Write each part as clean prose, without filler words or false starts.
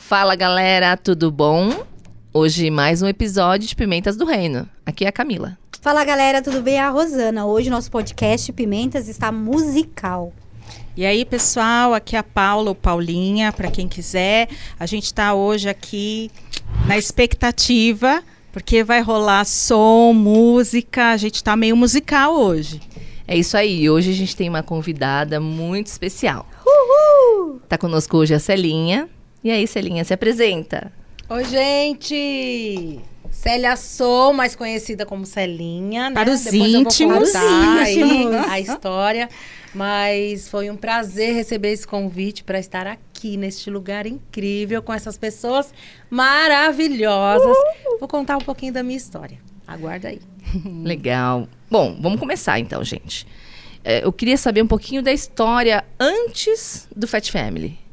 Fala galera, tudo bom? Hoje mais um episódio de Pimentas do Reino. Aqui é a Camila. Fala galera, tudo bem? É a Rosana. Hoje nosso podcast Pimentas está musical. E aí pessoal, aqui é a Paula ou Paulinha, para quem quiser. A gente está hoje aqui na expectativa, porque vai rolar som, música, a gente está meio musical hoje. É isso aí, hoje a gente tem uma convidada muito especial. Uhul! Tá conosco hoje a Celinha. E aí, Celinha, se apresenta. Oi, gente! Célia Sou, mais conhecida como Celinha, né? Para os Depois íntimos. eu vou contar aí Íntimos. a história. Mas foi um prazer receber esse convite para estar aqui neste lugar incrível com essas pessoas maravilhosas. Vou contar um pouquinho da minha história. Aguarda aí. Legal. Bom, vamos começar então, gente. Eu queria saber um pouquinho da história antes do Fat Family.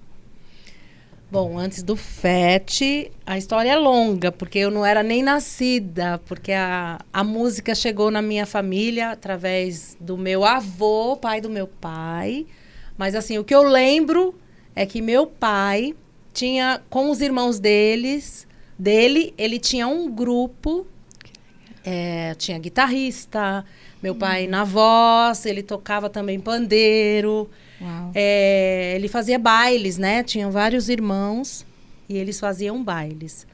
Bom, antes do FET, a história é longa, porque eu não era nem nascida, porque a música chegou na minha família através do meu avô, pai do meu pai. Mas assim, o que eu lembro é que meu pai tinha, com os irmãos dele, ele tinha um grupo, tinha guitarrista, meu pai na voz, ele tocava também pandeiro. Uau. Ele fazia bailes, né? Tinham vários irmãos e eles faziam bailes.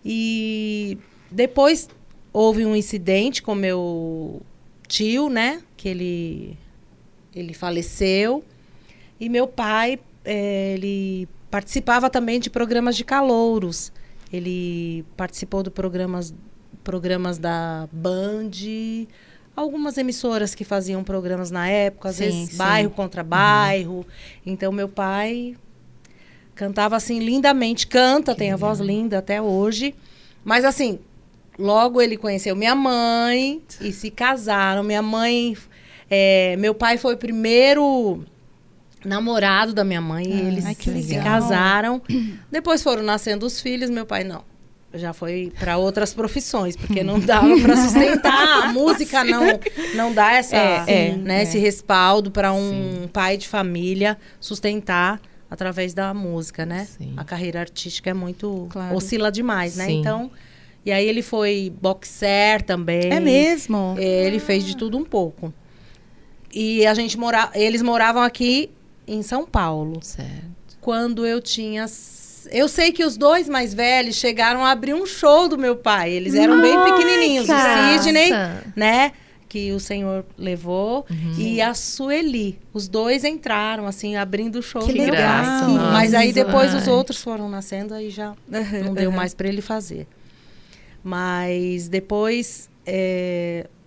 E depois houve um incidente com meu tio, né? Que ele faleceu. E meu pai, ele participava também de programas de calouros. Ele participou de programas da Band, algumas emissoras que faziam programas na época, às vezes bairro contra bairro. Então, meu pai cantava assim lindamente. Canta, tem a voz linda até hoje. Mas assim, logo ele conheceu minha mãe e se casaram. Minha mãe... meu pai foi o primeiro namorado da minha mãe. E eles se casaram. Depois foram nascendo os filhos. Meu pai, não. Já foi para outras profissões, porque não dava para sustentar. A música não dá esse respaldo para um pai de família sustentar através da música, né? Sim. A carreira artística é muito... Claro. oscila demais, né? Sim. Então, e aí ele foi boxer também. É mesmo? Ele fez de tudo um pouco. E eles moravam aqui em São Paulo. Certo. Quando eu tinha... Eu sei que os dois mais velhos chegaram a abrir um show do meu pai. Eles eram bem pequenininhos. O Sidney, né? Que o senhor levou. E a Sueli. Os dois entraram, assim, abrindo o show Que do meu legal. pai. Mas aí depois Ai. os outros foram nascendo, aí já não deu mais para ele fazer. Mas depois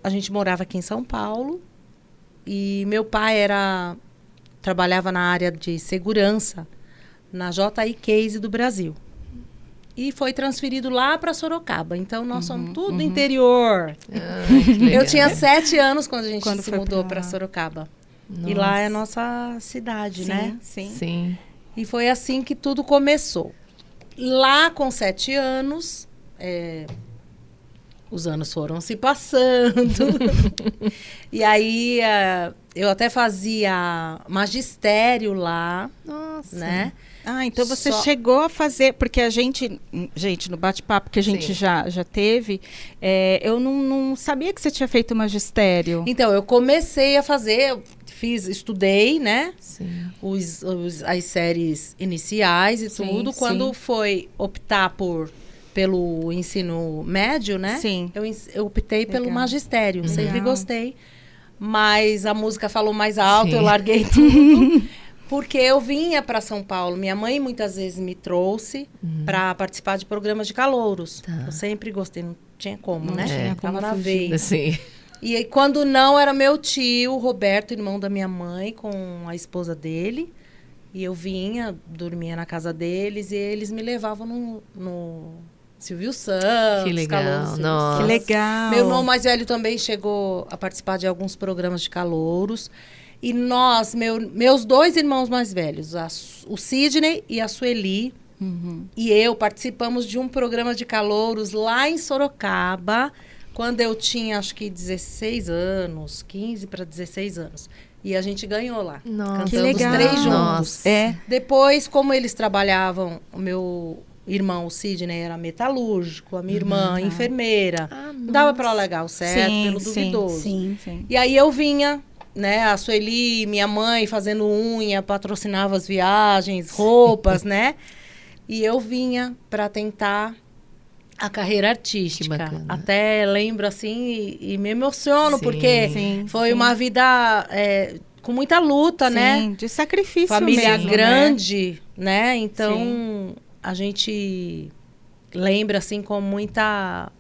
a gente morava aqui em São Paulo. E meu pai trabalhava na área de segurança na JI Case do Brasil. E foi transferido lá para Sorocaba. Então, nós somos tudo interior. Eu tinha 7 anos quando a gente se mudou para Sorocaba. Nossa. E lá é a nossa cidade, né? Sim. Sim. E foi assim que tudo começou. Lá, com 7 anos, os anos foram se passando. E aí, eu até fazia magistério lá, Nossa. né? Ah, então você Só- chegou a fazer, porque a gente no bate-papo que a gente Sim. já teve, eu não sabia que você tinha feito magistério. Então, eu comecei a fazer, estudei, né? Sim. As séries iniciais e Sim, tudo. Quando sim. foi optar pelo ensino médio, né? Sim. Eu optei pelo Legal. magistério. Sempre Legal. gostei. Mas a música falou mais alto, Sim. eu larguei tudo. Porque eu vinha para São Paulo. Minha mãe muitas vezes me trouxe para participar de programas de calouros. Tá. Eu sempre gostei, não tinha como, Não né? tinha Tava como na fugir. veia. Assim. E aí, quando não, era meu tio, Roberto, irmão da minha mãe, com a esposa dele. E eu vinha, dormia na casa deles e eles me levavam no Silvio Santos, Que legal, Calouros, Silvio nossa. Que Santos. legal. Meu irmão mais velho também chegou a participar de alguns programas de calouros. E meus 2 irmãos mais velhos, o Sidney e a Sueli, e eu participamos de um programa de calouros lá em Sorocaba, quando eu tinha, acho que 16 anos, 15 para 16 anos. E a gente ganhou lá. Nossa, cantando que legal. os 3 juntos. Nossa. É. Depois, como eles trabalhavam, o meu irmão, o Sidney, era metalúrgico, a minha irmã, enfermeira. Não dava para largar o certo pelo duvidoso. Sim. E aí eu vinha, né, a Sueli, minha mãe, fazendo unha, patrocinava as viagens, roupas, né? E eu vinha para tentar a carreira artística. Que bacana. Até lembro, assim, e me emociono, Sim. porque foi uma vida com muita luta, né? De sacrifício Família mesmo, grande, né? Então, a gente lembra, assim, com muita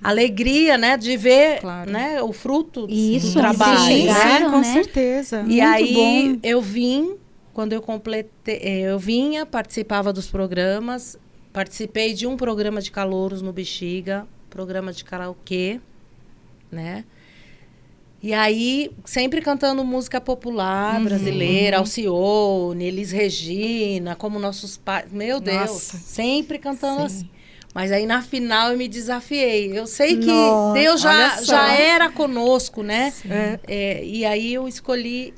alegria, né? De ver, né, o fruto Isso, do trabalho, sim, né? Com né? certeza. E Muito aí, bom. eu vim, quando eu completei, eu vinha, participava dos programas, participei de um programa de calouros no Bexiga, programa de karaokê, né? E aí, sempre cantando música popular brasileira, Alcione, Elis Regina, como nossos pais. Meu Deus, Nossa. sempre cantando assim. Mas aí, na final, eu me desafiei. Eu sei que Nossa, Deus olha só. já era conosco, né? É. E aí, eu escolhi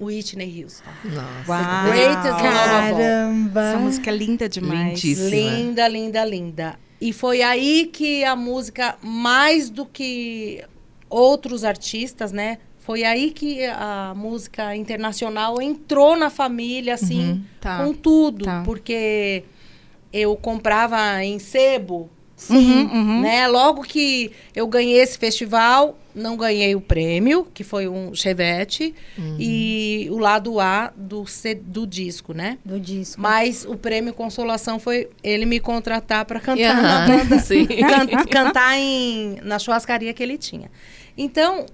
Whitney Houston. Nossa. Uau. Greatest Love of All. Caramba. Essa música é linda demais. Lindíssima. Linda, linda, linda. E foi aí que a música, mais do que outros artistas, né? Foi aí que a música internacional entrou na família, assim, Tá. com tudo. Tá. Porque eu comprava em sebo, Uhum. né? Logo que eu ganhei esse festival, não ganhei o prêmio, que foi um Chevette, e o lado A do disco, né? Do disco. Mas o prêmio Consolação foi ele me contratar para cantar na banda, Sim. cantar na churrascaria que ele tinha. Então,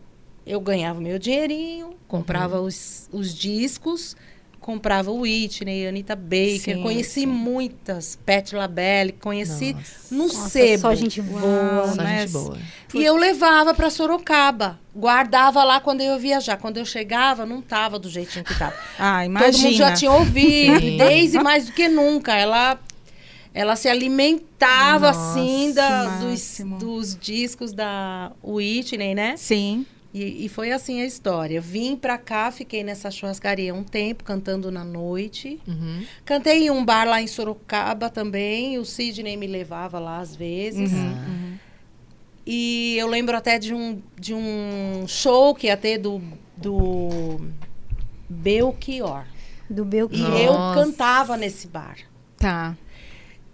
eu ganhava meu dinheirinho, comprava os discos, comprava o Whitney, Anita Baker, Sim, conheci muitas, Patti LaBelle, conheci no Nossa, sebo. só gente boa. Só né? gente boa. E eu levava para Sorocaba, guardava lá quando eu ia viajar. Quando eu chegava, não tava do jeitinho que tava. Ah, imagina. Todo mundo já tinha ouvido, Sim. e Daisy mais do que nunca. Ela se alimentava, assim, máximo. dos discos da Whitney, né? Sim. E foi assim a história. Vim pra cá, fiquei nessa churrascaria um tempo, cantando na noite. Uhum. Cantei em um bar lá em Sorocaba também. O Sidney me levava lá às vezes. E eu lembro até de um show que ia ter do Belchior. Do Belchior. E eu Nossa. cantava nesse bar. Tá.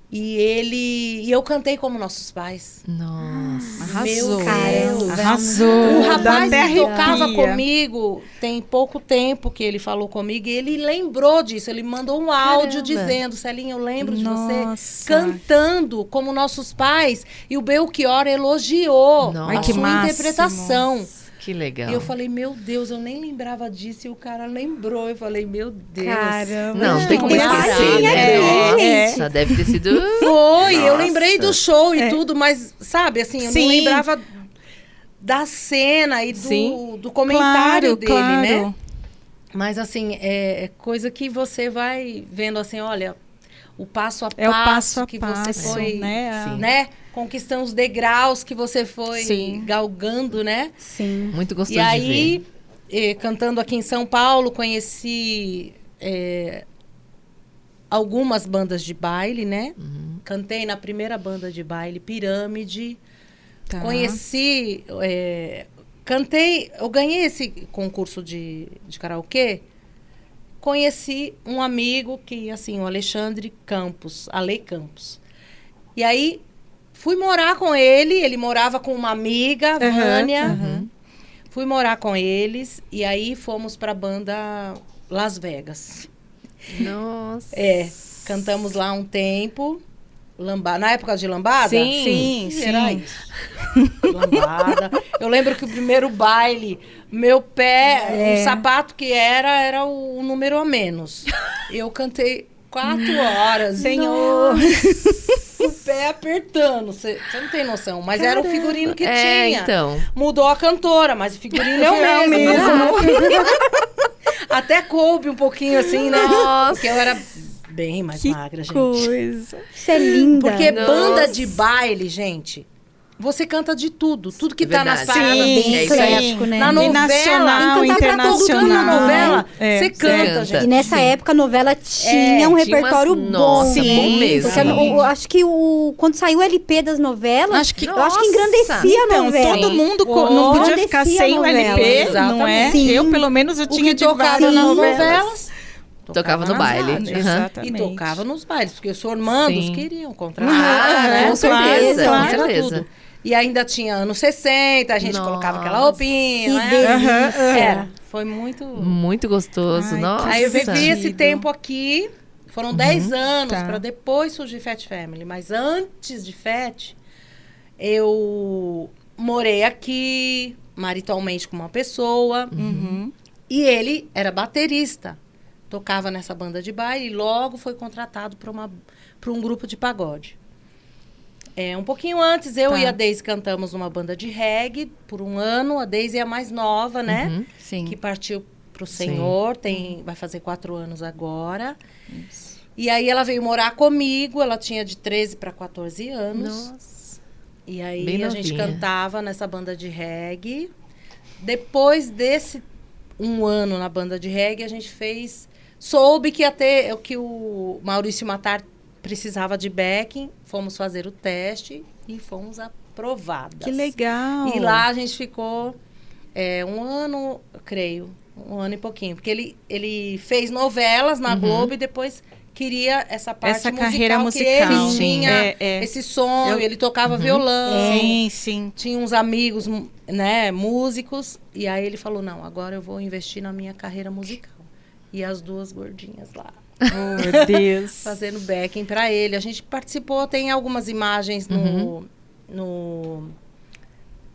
E eu cantei como nossos pais. Nossa. Arrasou. Caramba. Arrasou. O rapaz Dá até que tocava arrepia. comigo, tem pouco tempo que ele falou comigo, e ele lembrou disso. Ele mandou um áudio dizendo, Celinha, eu lembro de Nossa. você cantando como nossos pais. E o Belchior elogiou Nossa. Ai, a que sua máximo. interpretação. Que legal. E eu falei, meu Deus, eu nem lembrava disso. E o cara lembrou. Eu falei, meu Deus. Caramba. Não, tem como Tem esquecer, farinha né? aqui. Nossa, deve ter sido... Foi, eu Nossa. lembrei do show e tudo, mas, sabe, assim, eu Sim. não lembrava da cena e Sim. do comentário dele, claro. né? Mas, assim, é coisa que você vai vendo, assim, olha, o passo a passo, É o passo a que passo, você foi, né? Sim. né? Conquistando os degraus que você foi Sim. galgando, né? Sim. Muito gostoso E aí, de ver. cantando aqui em São Paulo, conheci algumas bandas de baile, né? Cantei na primeira banda de baile, Pirâmide. Tá. Conheci, cantei, eu ganhei esse concurso de karaokê. Conheci um amigo que, assim, o Alexandre Campos, Ale Campos. E aí, fui morar com ele morava com uma amiga, Vânia. Fui morar com eles e aí fomos pra banda Las Vegas. Nossa. Cantamos lá um tempo. Na época de lambada? Sim, Era isso. Lambada. Eu lembro que o primeiro baile, meu pé, o sapato que era o número a menos. Eu cantei 4 horas. Senhor. O pé apertando. Você não tem noção. Mas era o figurino que tinha. Então. Mudou a cantora, mas o figurino é É o o mesmo. mesmo. Até coube um pouquinho assim, né? Nossa. Porque eu era bem mais Que magra, gente. coisa. Isso é linda. Porque Nossa. banda de baile, gente, você canta de tudo. Tudo que É tá nas verdade. paradas. Sim, bem isso aí. eclético, né? Na novela, nacional, tem que cantar pra todo tocando internacional. na novela, É. você canta, Canta. gente. E nessa época a novela tinha um tinha repertório umas- bom. nossa, né? bom mesmo. Porque acho que quando saiu o LP das novelas, Acho que- eu acho que Nossa. engrandecia a Então, novela. todo mundo Oh, não podia ficar engrandecia sem a o novela. LP, não é? Sim. Eu, pelo menos, eu O tinha que de tocava várias nas novelas. novelas, Tocava no nas baile. rádios. Uhum. Exatamente. E tocava nos bailes, porque os formandos Sim. queriam contratar. Ah, né? com certeza, claro, com Era certeza. tudo. E ainda tinha anos 60, a gente Nossa. colocava aquela roupinha, Que né? delícia. Era, foi muito... Muito gostoso, Ai, nossa. Aí eu vivi esse Divertido. tempo aqui, foram 10 anos tá. para depois surgir Fat Family. Mas antes de Fat, eu morei aqui, maritalmente com uma pessoa, Uhum. e ele era baterista. Tocava nessa banda de baile e logo foi contratado para um grupo de pagode. Um pouquinho antes, eu Tá. e a Deise cantamos numa banda de reggae por um ano. A Deise é a mais nova, né? Uhum. Sim. Que partiu pro Sim. Senhor, vai fazer 4 anos agora. E aí ela veio morar comigo, ela tinha de 13 para 14 anos. Nossa. E aí Bem a gente novinha. cantava nessa banda de reggae. Depois desse um ano na banda de reggae, a gente soube que ia ter, que o Maurício Matar precisava de backing, fomos fazer o teste e fomos aprovadas. Que legal. E lá a gente ficou um ano, eu creio, um ano e pouquinho. Porque ele fez novelas na Globo e depois queria essa parte Essa musical, carreira que musical. ele Sim. tinha É. esse sonho, ele tocava violão. Sim, sim. Tinha uns amigos, né, músicos. E aí ele falou, não, agora eu vou investir na minha carreira musical. E as duas gordinhas lá, Oh, meu Deus. fazendo backing pra ele. A gente participou, tem algumas imagens no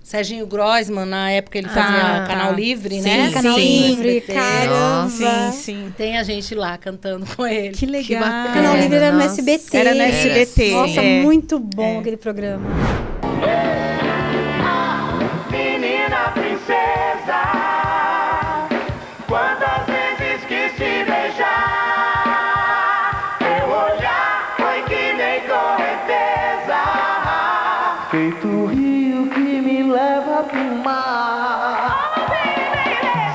Serginho Groisman, na época ele fazia Canal Livre, Sim, né? Canal sim. Livre, SBT. caramba. Sim, sim. Tem a gente lá cantando com ele. Que legal. bacana. O Canal Livre era no Nossa. SBT. Era no SBT. Nossa, é. muito bom aquele programa. Menina princesa, quantas vezes quis te beijar, teu olhar foi que nem correnteza, feito rio que me leva pro mar.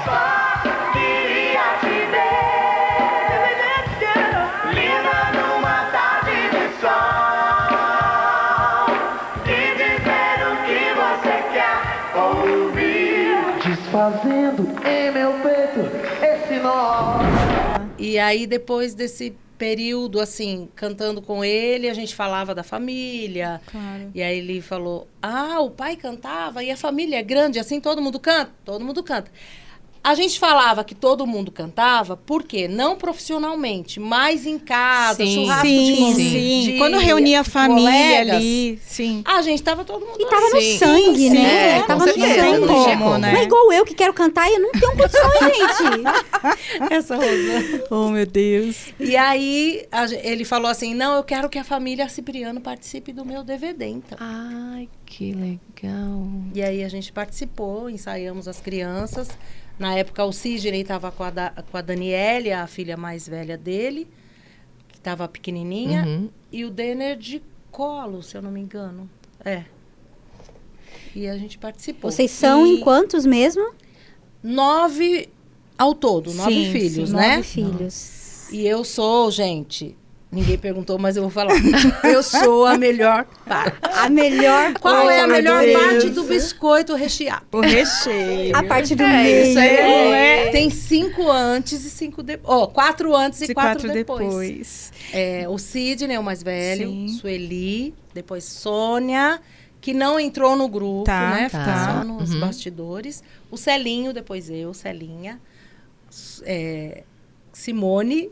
Só queria te ver, linda numa tarde de sol, e dizer o que você quer ouvir, desfazendo em meu peito esse nó. E aí, depois desse período, assim, cantando com ele, a gente falava da família. Claro. E aí ele falou, o pai cantava e a família é grande, assim todo mundo canta? Todo mundo canta. A gente falava que todo mundo cantava, por quê? Não profissionalmente, mas em casa, Sim. churrasco Sim, de, sim. de Quando reunia a família colegas, ali, sim. a gente tava todo mundo... E tava no Sim. sangue, Sim, né? com Tava no certeza, sangue. não tinha como, né? Não é igual eu que quero cantar e eu não tenho condições, gente. Essa Rosana. Oh, meu Deus. E aí, ele falou assim, não, eu quero que a família Cipriano participe do meu DVD, então. Ai, que legal. E aí a gente participou, ensaiamos as crianças. Na época o Sidney estava com a Daniele, a filha mais velha dele, que estava pequenininha. Uhum. E o Denner de colo, se eu não me engano. E a gente participou. Vocês são em quantos mesmo? 9 ao todo, 9 Sim, filhos, sim, né? 9 filhos. E eu sou, gente... Ninguém perguntou, mas eu vou falar. Eu sou a melhor parte. A melhor Qual é a parte, melhor meu parte Deus. do biscoito recheado? O recheio. A parte do É, meio. isso aí é. Tem 5 antes e 5 depois. 4 antes e 4 depois. depois. O Sidney, o mais velho. Sim. Sueli. Depois Sônia, que não entrou no grupo, Tá, né? tá. Ficou só nos Uhum. bastidores. O Celinho, depois eu, Celinha. Simone,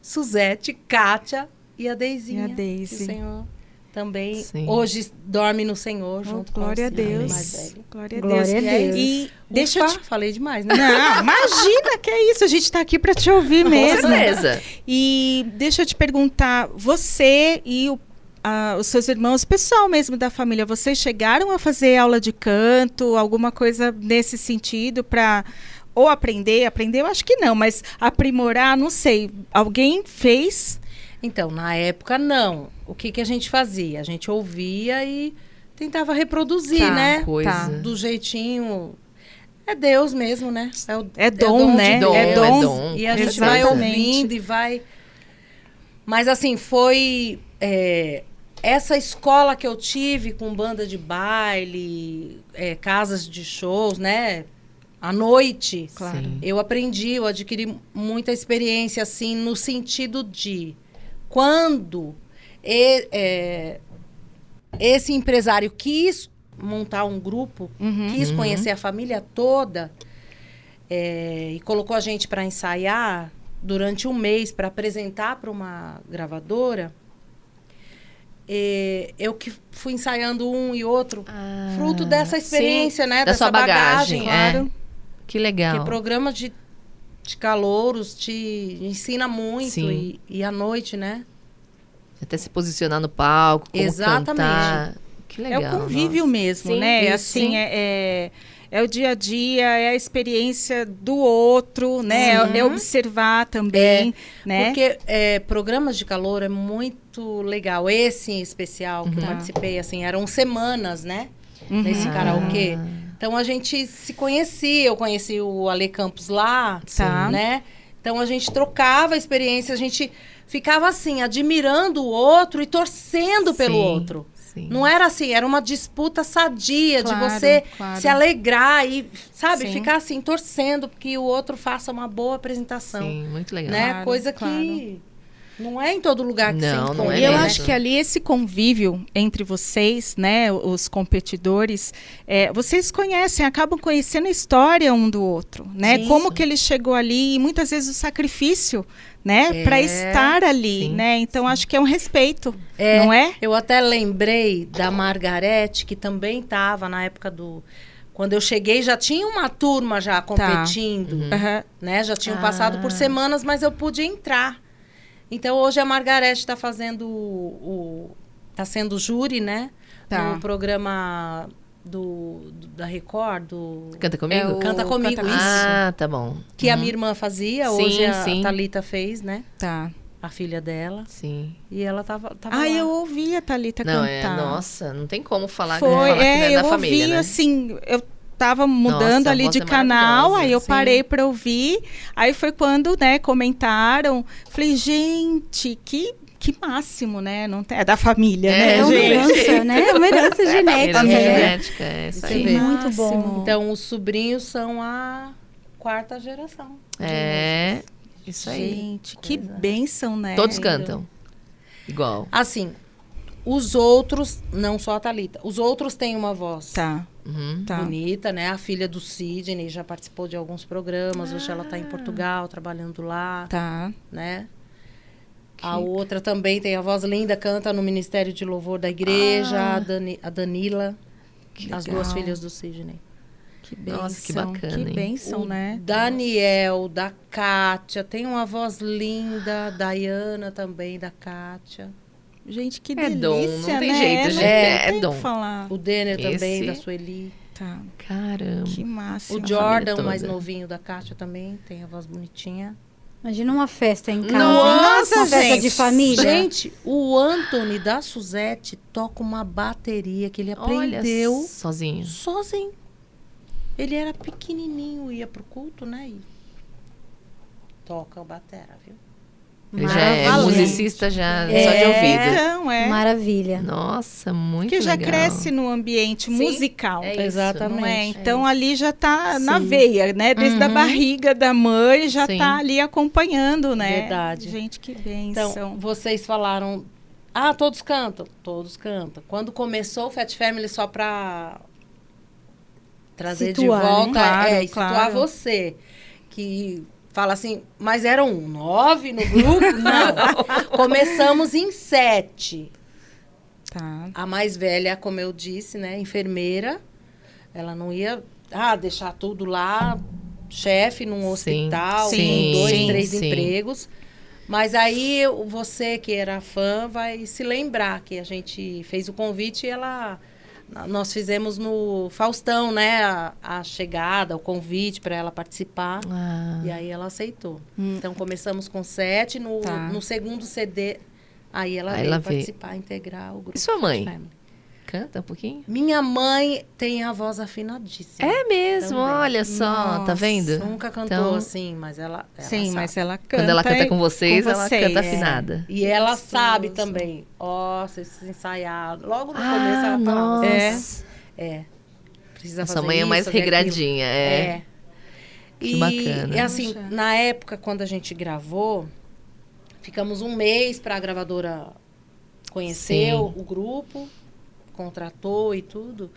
Suzete, Kátia e a Deizinha. E a Deise. Que o Senhor também Sim. hoje dorme no Senhor, Oh, junto com glória a o Sidney, Deus. mais velho. Glória a Glória Deus. a Deus. E deixa eu Ufa, te... falei demais, né? Não, imagina que é isso. A gente tá aqui para te ouvir Com mesmo. certeza. E deixa eu te perguntar, você e os seus irmãos, o pessoal mesmo da família, vocês chegaram a fazer aula de canto, alguma coisa nesse sentido para ou aprender, eu acho que não, mas aprimorar, não sei, alguém fez? Então, na época, não. O que a gente fazia? A gente ouvia e tentava reproduzir, Tá, né? coisa. Do jeitinho. É Deus mesmo, né? É dom, né? dom, É é dom. dom. E a gente vai Exatamente. ouvindo e vai... Mas assim, foi... essa escola que eu tive com banda de baile, casas de shows, né? À noite. Claro. Sim. Eu aprendi, eu adquiri muita experiência, assim, no sentido de... Quando esse empresário quis montar um grupo, quis conhecer a família toda e colocou a gente para ensaiar durante um mês para apresentar para uma gravadora. Eu que fui ensaiando um e outro, fruto dessa experiência, sim, né? da Dessa sua bagagem, claro. Que legal. Porque programa de calouros te ensina muito Sim. e à noite, né? Até se posicionar no palco, como Exatamente. cantar. Que legal. É o convívio nossa. mesmo, Sim, né? isso, Assim, sim. é o dia a dia, é a experiência do outro, né? Sim. É observar também, né? Porque programas de calor é muito legal. Esse em especial que eu participei, assim, eram semanas, né? Nesse karaokê. Então a gente se conhecia, eu conheci o Ale Campos lá, Tá. né? Então a gente trocava a experiência, a gente ficava assim, admirando o outro e torcendo pelo Sim, outro. sim. Não era assim, era uma disputa sadia Claro, de você claro. se alegrar e, sabe, Sim. ficar assim, torcendo que o outro faça uma boa apresentação. Sim, muito legal. Né? Claro, Coisa claro. que não é em todo lugar que Não, se não encontra. é E eu mesmo. acho que ali esse convívio entre vocês, né, os competidores, vocês conhecem, acabam conhecendo a história um do outro, né? Sim. Como que ele chegou ali e muitas vezes o sacrifício, né, para estar ali, sim, né? Então acho que é um respeito, É, não é? Eu até lembrei da Margarete, que também estava na época do... Quando eu cheguei, já tinha uma turma já competindo, Aham. né? Já tinham passado por semanas, mas eu pude entrar. Então, hoje a Margarete está fazendo tá sendo júri, né? Tá. No programa da Record, Canta comigo? Canta Comigo, Canta isso. Ah, tá bom. Que a minha irmã fazia, Sim, hoje a sim. Thalita fez, né? Tá. A filha dela. Sim. E ela tava Ah, lá. eu ouvi a Thalita Não, cantar. nossa, não tem como falar, Foi, falar que não é eu da família, ouvi, né? assim, eu tava mudando Nossa, a ali voz de é canal, maravilhosa, aí eu sim. parei pra ouvir, aí foi quando, né, comentaram, falei, gente, que máximo, né, não tem, é da família, né, É uma gente? herança, né? É uma herança genética, Herança né? genética, é isso Você aí. vê. Muito bom. Máximo. Então, os sobrinhos são a 4ª geração. É, isso aí. Gente, que bênção, né? Todos cantam. Igual. Assim, os outros, não só a Thalita, os outros têm uma voz Tá, Uhum. tá. bonita, né? A filha do Sidney já participou de alguns programas, hoje ela está em Portugal, trabalhando lá, Tá. né? A outra também tem a voz linda, canta no Ministério de Louvor da Igreja, a Danila, as legal. 2 filhas do Sidney. Que bênção. Nossa, que bacana, Que hein? bênção, O né? Daniel, da Kátia, tem uma voz linda, Dayana também, da Kátia. Gente, que É delícia, dom, não tem né? jeito, Não gente, tem é o que dom. falar. O Denner também, Esse- da Sueli. Tá, Caramba. que máximo. O Jordan, toda. o mais novinho da Kátia também, tem a voz bonitinha. Imagina uma festa em casa. Nossa, uma festa gente. de família. Gente, o Anthony da Suzette toca uma bateria que ele aprendeu Olha, sozinho. sozinho. Ele era pequenininho, ia pro culto, né? E toca a batera, viu? Ele já é Maravilha. musicista já só de ouvido. Então, Maravilha. Nossa, muito Porque já legal. cresce no ambiente Sim, musical. é isso. Exatamente. Não é? É Então isso. ali já tá na Sim. veia, né? Desde a barriga da mãe já Sim. tá ali acompanhando, né? Verdade. Gente, que bênção. Então, vocês falaram... todos cantam? Todos cantam. Quando começou o Fat Family, só pra trazer Situar, de volta, né? e Claro, situar claro. você, que fala assim, mas eram 9 no grupo? Não. Começamos em 7. Tá. A mais velha, como eu disse, né, enfermeira, ela não ia deixar tudo lá, chefe num Sim, hospital, sim, com 2, sim, 3 sim. empregos. Mas aí você que era fã vai se lembrar que a gente fez o convite e nós fizemos no Faustão, né, a chegada, o convite para ela participar. Ah, E aí ela aceitou. Então começamos com 7, Tá. no segundo CD, aí ela Aí veio ela veio. participar, integrar o grupo. E sua mãe? Fat Family. Canta um pouquinho? Minha mãe tem a voz afinadíssima. É mesmo, Também. olha só, tá vendo? Nunca cantou Então, assim, mas ela Sim, sabe. mas ela canta. Quando ela canta com vocês, ela vocês. canta afinada. E ela sabe também. Ó, vocês precisam ensaiar. Logo no começo Ah, ela falava. nossa. Precisa Essa fazer mãe é mais isso, fazer aquilo. regradinha, é. Que bacana. E assim, na época, quando a gente gravou, ficamos um mês para a gravadora conhecer Sim. o grupo, contratou e tudo.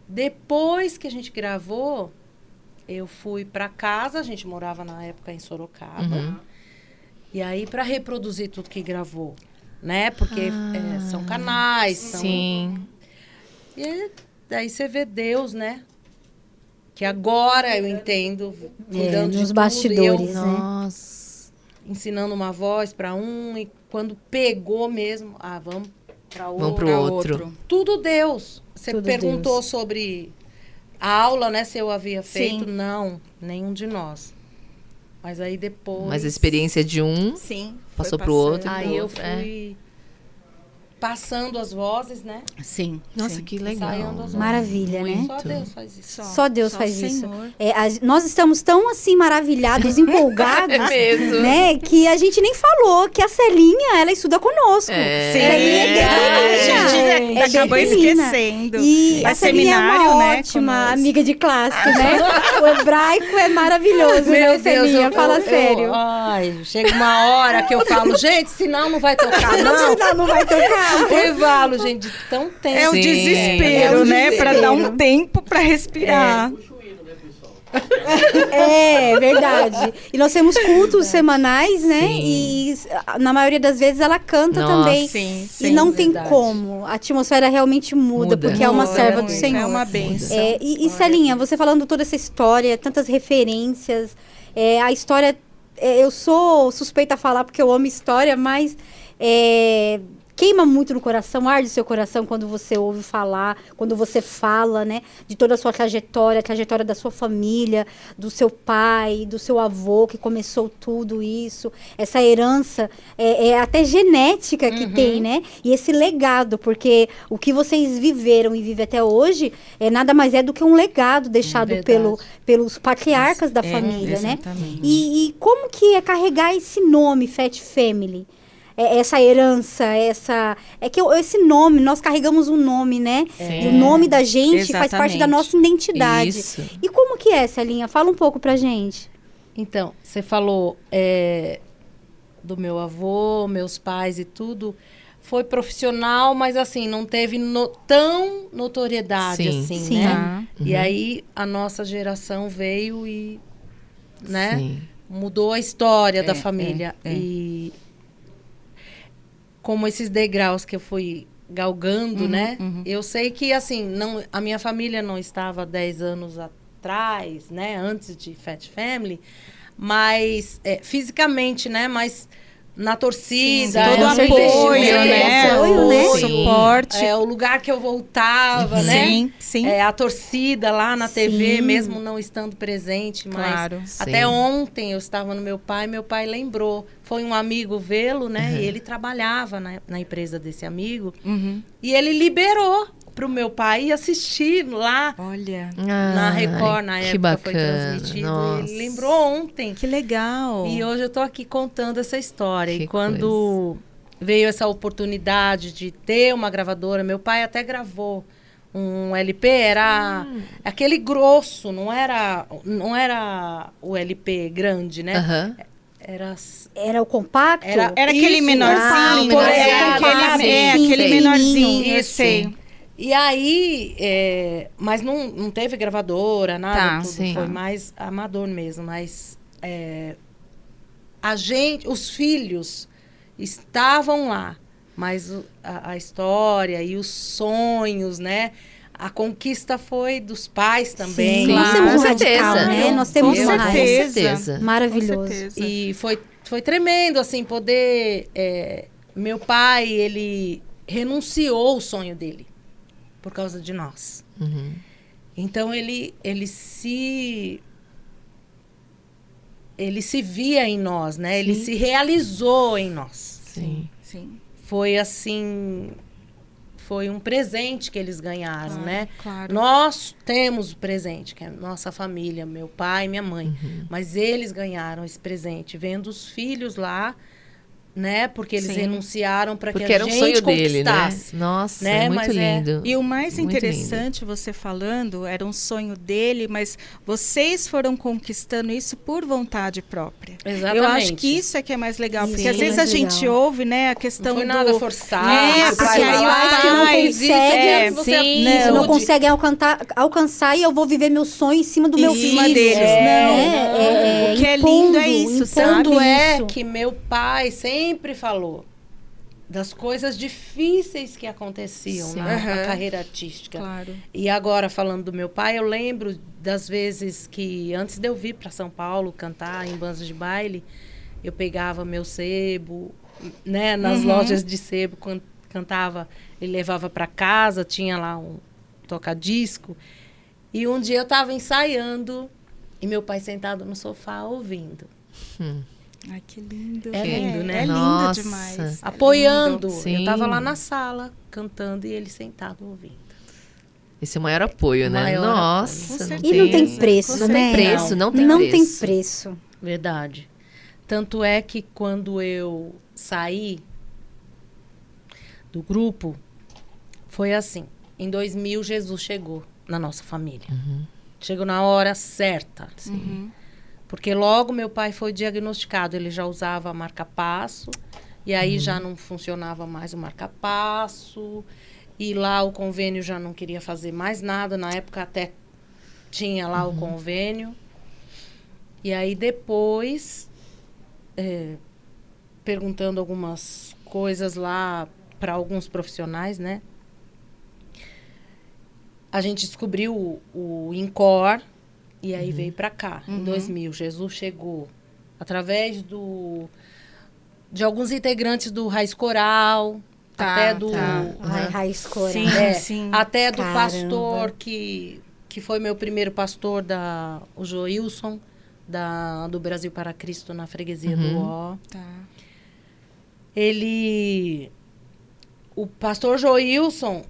Depois que a gente gravou, eu fui para casa, a gente morava na época em Sorocaba. Uhum. E aí, para reproduzir tudo que gravou, né? Porque são canais, são... Sim. E aí, daí você vê Deus, né? Que agora eu entendo, cuidando de nos tudo, bastidores, e né? Nossa. ensinando uma voz para um, e quando pegou mesmo, vamos para outro. Vamos pro Pra outro. Tudo Deus. Você Tudo perguntou Deus. sobre a aula, né? Se eu havia feito. Sim. Não, nenhum de nós. Mas aí depois... Mas a experiência de um Sim. passou foi pro outro. passando. Aí eu outro, fui passando as vozes, né? Sim. Nossa, sim. que legal. Ensaiando as vozes. Maravilha, né? Só Deus faz isso. Só Deus Só faz o isso. Senhor. Nós estamos tão assim maravilhados, empolgados, É mesmo. né? Que a gente nem falou que a Celinha, ela estuda conosco. É. Celinha A gente é acabou pequenina. esquecendo. E É a Celinha é seminário, uma né, ótima conosco. amiga de classe, né? O hebraico é maravilhoso, né, Celinha? Fala sério. Ai, chega uma hora que eu falo, gente, senão não vai tocar, não. Senão não vai tocar. Eu falo, gente, de tão tempo. É o Sim. desespero, É o né? Pra dar um desespero. tempo pra respirar. É verdade. E nós temos cultos semanais, né? Sim. E na maioria das vezes ela canta Nossa, também. Sim, E sim. não tem verdade. como. A atmosfera realmente muda, Muda. porque é uma Muda serva do muito, Senhor. É uma bênção. E Celinha, você falando toda essa história, tantas referências, a história. Eu sou suspeita a falar porque eu amo história, mas queima muito no coração, arde o seu coração quando você ouve falar, quando você fala, né? De toda a sua trajetória, a trajetória da sua família, do seu pai, do seu avô, que começou tudo isso. Essa herança até genética que tem, né? E esse legado, porque o que vocês viveram e vivem até hoje nada mais é do que um legado deixado Verdade. pelos patriarcas da família, né? exatamente. E como que é carregar esse nome, Fat Family? Essa herança, esse nome, nós carregamos um nome, né? E o nome da gente faz parte da Exatamente. nossa identidade. Isso. E como que é, Celinha? Fala um pouco pra gente. Então, você falou do meu avô, meus pais e tudo. Foi profissional, mas assim, não teve tão notoriedade Sim. assim, Sim. né? Tá. E aí a nossa geração veio e, né? Sim. Mudou a história da É, família. é. E como esses degraus que eu fui galgando, né? Eu sei que, assim, a minha família não estava 10 anos atrás, né? Antes de Fat Family, mas fisicamente, né? Mas na torcida, Todo com certeza. apoio, né? Apoio, né? O Sim. suporte. o lugar que eu voltava, né? Sim, sim. A torcida lá na TV, Sim. mesmo não estando presente, mas Claro. até Sim. ontem eu estava no meu pai lembrou. Foi um amigo vê-lo, né? E ele trabalhava na empresa desse amigo. Uhum. E ele liberou pro meu pai ir assistir lá Olha, na Ai, Record, na que época foi bacana. transmitido. Nossa. Ele lembrou ontem. que legal. E hoje eu tô aqui contando essa história. Que E quando veio essa oportunidade de ter uma gravadora, meu pai até gravou um LP, era aquele grosso, não era o LP grande, né? Aham. Era o compacto? Era- Era aquele Isso, menorzinho, menorzinho, aquele sim, menorzinho, eu Isso. sei. E aí, mas não teve gravadora, nada, Tá, tudo sim. foi mais amador mesmo, mas os filhos estavam lá, mas a história e os sonhos, né? A conquista foi dos pais também. Sim, nós Claro. temos um Com radical, certeza. né? Nós Com temos um Com radical. certeza. certeza. Maravilhoso. Com certeza. E foi tremendo, assim, poder... meu pai, ele renunciou o sonho dele por causa de nós. Uhum. Então, ele se via em nós, né? Ele Sim. se realizou em nós. Sim. Sim. Foi assim... foi um presente que eles ganharam, Claro, né? claro. Nós temos o presente, que é a nossa família, meu pai e minha mãe. Mas eles ganharam esse presente, vendo os filhos lá, né? Porque eles Sim. renunciaram para que Porque a era um gente sonho dele, né? conquistasse. Nossa, Né? muito Mas é- lindo. E o mais Muito interessante, você falando, era um sonho dele, mas vocês foram conquistando isso por vontade própria. Exatamente. Eu acho que isso é que é mais legal, Isso porque é às vezes a mais gente legal. ouve, né, a Não questão foi do... nada forçado. É, que o pai porque aí vai o lá, pai não faz isso, consegue, você sim. Não ajude. consegue alcançar e eu vou viver meu sonho em cima do Em meu cima filho. deles, né? não. O que é impondo, lindo é isso, sabe? Tanto é isso. que meu pai sempre falou das coisas difíceis que aconteciam Sim. na Aham. carreira artística. Claro. E agora, falando do meu pai, eu lembro das vezes que, antes de eu vir para São Paulo cantar em bandas de baile, eu pegava meu sebo, né, nas lojas de sebo, cantava, ele levava para casa, tinha lá um toca-disco. E um dia eu estava ensaiando e meu pai sentado no sofá ouvindo. Ai, que lindo. É lindo, né? É lindo Nossa. demais. Apoiando. lindo. Sim. Eu estava lá na sala cantando e ele sentado ouvindo. Esse é o maior apoio, né? Maior Nossa. apoio. Com E não tem preço, Não né? tem preço, não tem Não preço. tem preço. Verdade. Tanto é que quando eu saí do grupo, foi assim. Em 2000, Jesus chegou na nossa família. Chegou na hora certa. Porque logo meu pai foi diagnosticado. Ele já usava marca-passo. E aí já não funcionava mais o marca-passo. E lá o convênio já não queria fazer mais nada. Na época até tinha lá o convênio. E aí depois, perguntando algumas coisas lá para alguns profissionais, né? A gente descobriu o INCOR e aí veio para cá, em 2000. Jesus chegou através de alguns integrantes do Raiz Coral, Tá, até do... tá. Ai, raiz coral. Sim, sim. Até do Caramba. pastor que foi meu primeiro pastor, o Joilson, do Brasil para Cristo, na freguesia do Ó. Tá. O pastor Joilson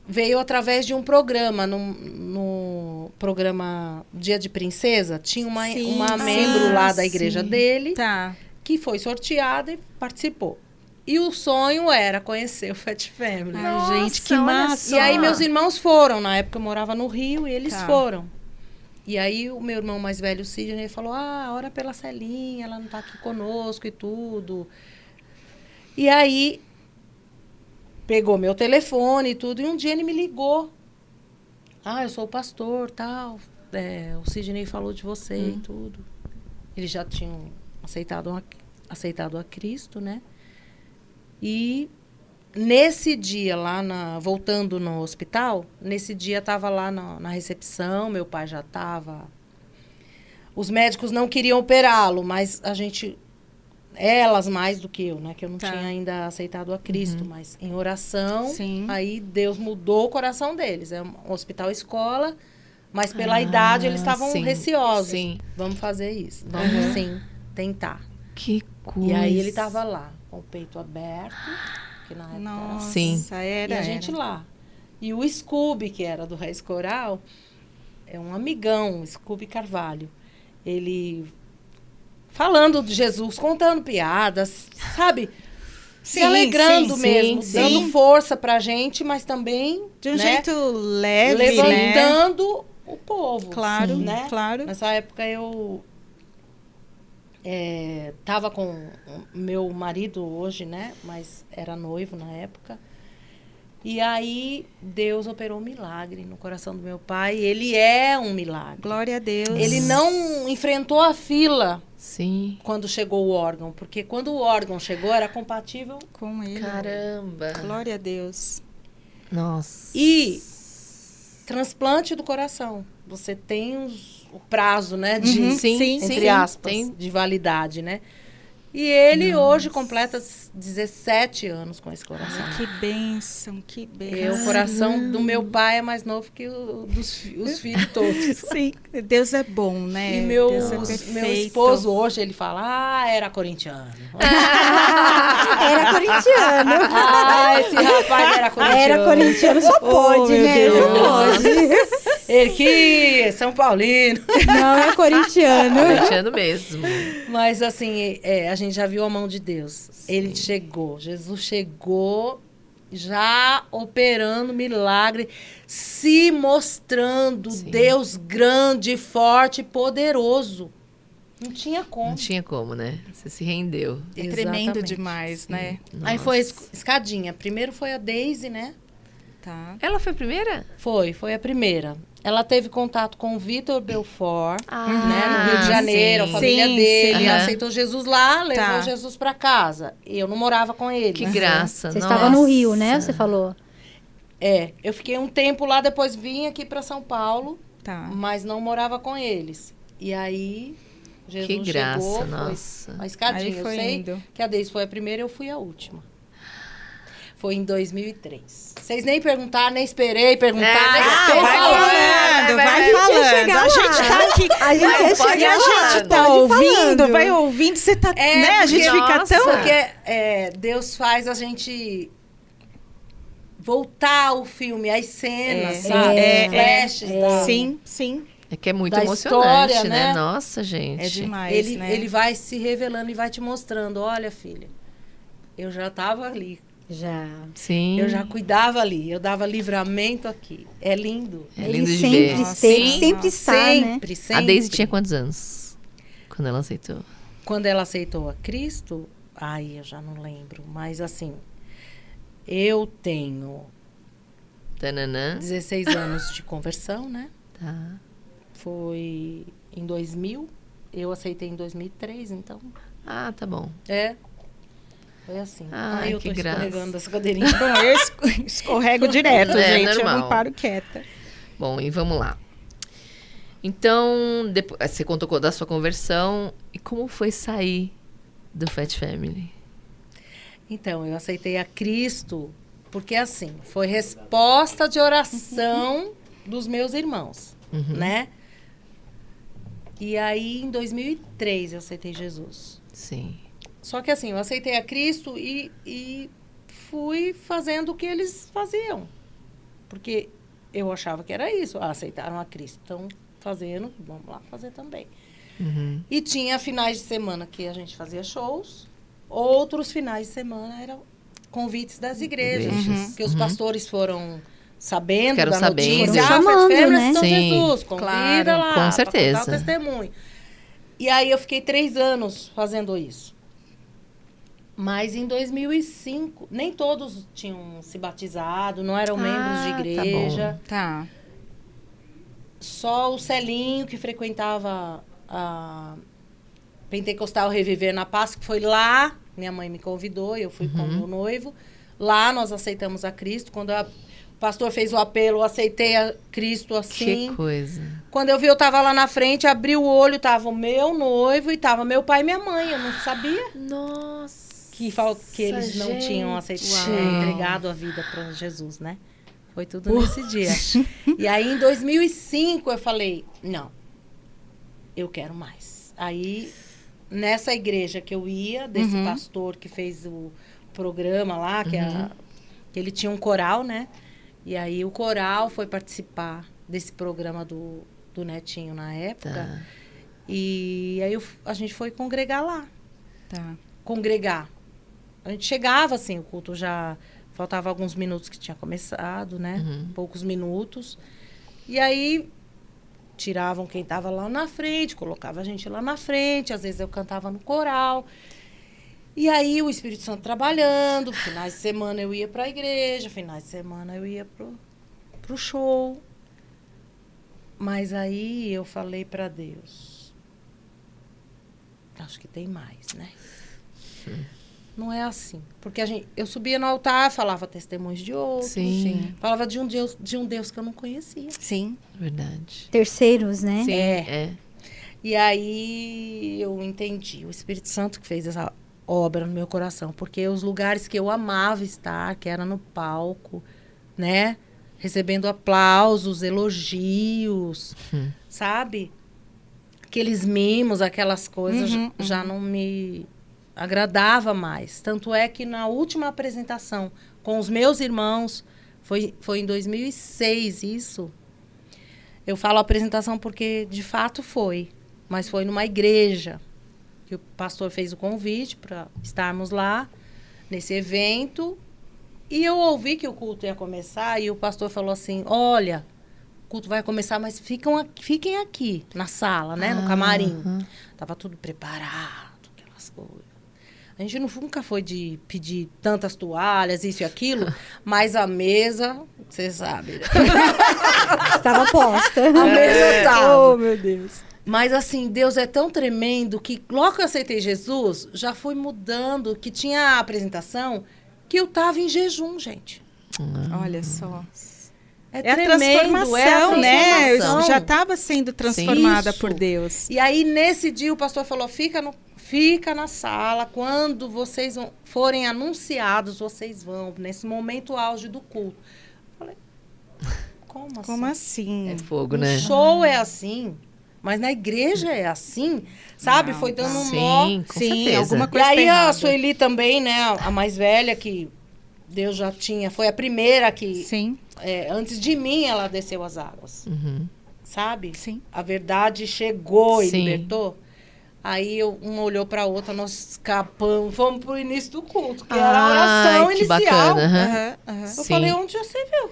veio através de um programa, no programa Dia de Princesa, tinha uma Sim. membro lá da Ah, igreja sim. dele, Tá. que foi sorteada e participou. E o sonho era conhecer o Fat Family. Ai, gente, que olha massa. só. E aí meus irmãos foram, na época eu morava no Rio, e eles Tá. foram. E aí o meu irmão mais velho, o Sidney, falou, ora pela Celinha, ela não tá aqui conosco e tudo. E aí pegou meu telefone e tudo, e um dia ele me ligou. Eu sou o pastor, tal. O Sidney falou de você e tudo. Eles já tinham aceitado a Cristo, né? E nesse dia, voltando no hospital, nesse dia estava lá na recepção, meu pai já estava... Os médicos não queriam operá-lo, mas elas mais do que eu, né? Que eu não Tá. tinha ainda aceitado a Cristo, mas em oração, Sim. aí Deus mudou o coração deles. É um hospital escola, mas pela idade eles estavam sim, receosos. sim. Vamos fazer isso, vamos sim tentar. Que coisa. E aí ele estava lá, com o peito aberto, que na época Nossa, Sim. era. e a gente lá. E o Scooby, que era do Raiz Coral, é um amigão, o Scooby Carvalho. Ele falando de Jesus, contando piadas, sabe? Se Sim, alegrando sim, mesmo, sim, dando sim. força pra gente, mas também De um né, jeito leve, né? levantando o povo. Claro, né? claro. Nessa época eu tava com o meu marido hoje, né? Mas era noivo na época. E aí Deus operou um milagre no coração do meu pai. Ele é um milagre. Glória a Deus. Ele não enfrentou a fila Sim. quando chegou o órgão, porque quando o órgão chegou era compatível. Com ele. Caramba. Glória a Deus. Nossa. E transplante do coração. Você tem o prazo, né, de Uhum, Sim, sim, entre sim, aspas, tem. de validade, né? E ele hoje completa 17 anos com esse coração. Ai, que bênção, que bênção. O coração do meu pai é mais novo que os filhos todos. Sim, Deus é bom, né? E meu Perfeito. esposo hoje, ele fala, era corintiano. Era corintiano. Esse rapaz era corintiano. Era corintiano, só pode, meu né? Deus. Só pode. Ele que São Paulino. Não, é corintiano. Corintiano mesmo. Mas assim, a gente já viu a mão de Deus. Ele chegou, Jesus chegou já operando milagre, se mostrando Sim. Deus grande, forte, poderoso. Não tinha como. Não tinha como, né? Você se rendeu. É tremendo Exatamente. demais, né? Aí foi escadinha. Primeiro foi a Daisy, né? Tá. Ela foi a primeira? Foi a primeira. Ela teve contato com o Vitor Belfort, Ah, né, no Rio de Janeiro, sim. a família Sim, dele. sim. Aham. Aceitou Jesus lá, levou Tá. Jesus pra casa. Eu não morava com ele. Que graça, Você nossa. estava no Rio, né? Você falou. Eu fiquei um tempo lá, depois vim aqui pra São Paulo, Tá. mas não morava com eles. E aí, Jesus Que graça, chegou, foi nossa. a escadinha. Aí foi eu sei indo. que a Deise foi a primeira e eu fui a última. Foi em 2003. Vocês nem perguntaram, nem esperei perguntar. nem esperei Vai falar. falando, vai vai falando. chegar A lá. gente tá aqui. A gente Mas ia pode chegar E a falar. gente tá Pode ir ouvindo, falando. vai ouvindo, você tá. É, né? A gente porque, fica nossa, tão. Porque Deus faz a gente voltar ao filme, às cenas, sabe? é, Os flashes da- Sim, sim. É que é muito Da emocionante, história, né? né? Nossa, gente. É demais, Ele, né? ele vai se revelando e vai te mostrando, olha, filha, eu já estava ali, Já. Sim. eu já cuidava ali, eu dava livramento aqui. É lindo. É Ele lindo de sempre ver. esteve, Sim. sempre está, né? sempre, sempre. A Daisy tinha quantos anos? Quando ela aceitou? Quando ela aceitou a Cristo, aí eu já não lembro, mas assim, eu tenho Tananã. 16 anos de conversão, né? Tá. Foi em 2000, eu aceitei em 2003, então, Ah, tá bom. foi assim. Ai, Aí eu que tô graça. escorregando dessa cadeirinha. Bom, eu escorrego direto, É, gente. Eu normal. não paro quieta. Bom, e vamos lá. Então, depois, você contou da sua conversão. E como foi sair do Fat Family? Então, eu aceitei a Cristo porque, assim, foi resposta de oração dos meus irmãos, né? E aí, em 2003, eu aceitei Jesus. Sim. Só que, assim, eu aceitei a Cristo e fui fazendo o que eles faziam. Porque eu achava que era isso. Ah, aceitaram a Cristo. Estão fazendo, vamos lá fazer também. Uhum. E tinha finais de semana que a gente fazia shows. Outros finais de semana eram convites das igrejas. Igrejas. Que os pastores foram sabendo Ficaram da sabendo. notícia. Foram Ah, chamando, Fat Family né? São Sim. Jesus, convida Claro, lá. com pra certeza. contar o testemunho. E aí eu fiquei 3 anos fazendo isso. Mas em 2005, nem todos tinham se batizado, não eram membros de tá igreja. Tá. Só o Celinho, que frequentava a Pentecostal Reviver na Páscoa, que foi lá. Minha mãe me convidou, eu fui com o meu noivo. Lá nós aceitamos a Cristo. Quando o pastor fez o apelo, eu aceitei a Cristo assim. Que coisa. Quando eu vi, eu tava lá na frente, abri o olho, tava o meu noivo e tava meu pai e minha mãe. Eu não sabia Nossa. que eles não tinham aceitado, Uau. entregado a vida para Jesus, né? Foi tudo nesse dia. E aí, em 2005, eu falei, não, eu quero mais. Aí, nessa igreja que eu ia, desse pastor que fez o programa lá, que ele tinha um coral, né? E aí, o coral foi participar desse programa do Netinho na época. Tá. E aí, a gente foi congregar lá. Tá. Congregar. A gente chegava, assim, o culto já... Faltava alguns minutos que tinha começado, né? Poucos minutos. E aí, tiravam quem estava lá na frente, colocava a gente lá na frente. Às vezes eu cantava no coral. E aí, o Espírito Santo trabalhando. Finais de semana eu ia para a igreja. Finais de semana eu ia pro show. Mas aí eu falei para Deus. Acho que tem mais, né? Não é assim. Porque eu subia no altar, falava testemunhos de outros. Sim. Falava de um Deus que eu não conhecia. Sim. Verdade. Terceiros, né? Sim. É. E aí eu entendi. O Espírito Santo que fez obra no meu coração, porque os lugares que eu amava estar, que era no palco, né? Recebendo aplausos, elogios, sabe? Aqueles mimos, aquelas coisas, já não me agradava mais. Tanto é que na última apresentação com os meus irmãos, foi em 2006 isso. Eu falo apresentação porque de fato foi, mas foi numa igreja que o pastor fez o convite para estarmos lá nesse evento. E eu ouvi que o culto ia começar e o pastor falou assim, olha, o culto vai começar, mas fiquem aqui na sala, né, no camarim. Tava tudo preparado, aquelas coisas. A gente nunca foi de pedir tantas toalhas, isso e aquilo, mas a mesa, você sabe, né? Estava posta. A mesa estava. Oh, meu Deus. Mas assim, Deus é tão tremendo que logo que eu aceitei Jesus, já foi mudando, que tinha a apresentação que eu tava em jejum, gente. Olha só. É a transformação, né? Eu transformação. já estava sendo transformada Isso. por Deus. E aí, nesse dia, o pastor falou, fica na sala, quando vocês forem anunciados, vocês vão, nesse momento auge do culto. Eu falei, como assim? Como assim? É fogo, No né? show é assim, mas na igreja é assim, sabe? Não, Foi dando um Sim, nó. com Sim, certeza. alguma E coisa aí tá a errada. Sueli também, né, a mais velha, que Deus já tinha, foi a primeira que, Sim, antes de mim, ela desceu as águas, Uhum. sabe? sim. A verdade chegou e Sim. libertou. Aí uma olhou para a outra, nós escapamos, fomos pro início do culto, que era a oração Ai, que inicial. bacana. aham. Aham, aham. Eu Sim. falei, onde já você viu?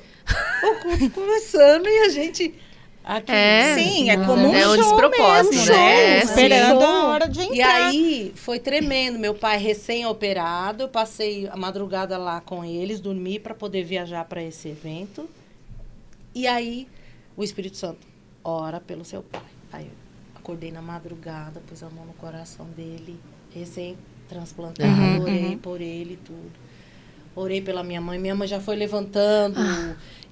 O culto começando e a gente aqui. É, Sim, é como um é um show despropósito, mesmo, né? né? É, Esperando sim. a hora de entrar. E aí, foi tremendo. Meu pai recém-operado, eu passei a madrugada lá com eles, dormi para poder viajar para esse evento. E aí, o Espírito Santo, ora pelo seu pai. Aí, eu acordei na madrugada, pus a mão no coração dele, recém-transplantado, orei por ele e tudo. Orei pela minha mãe já foi levantando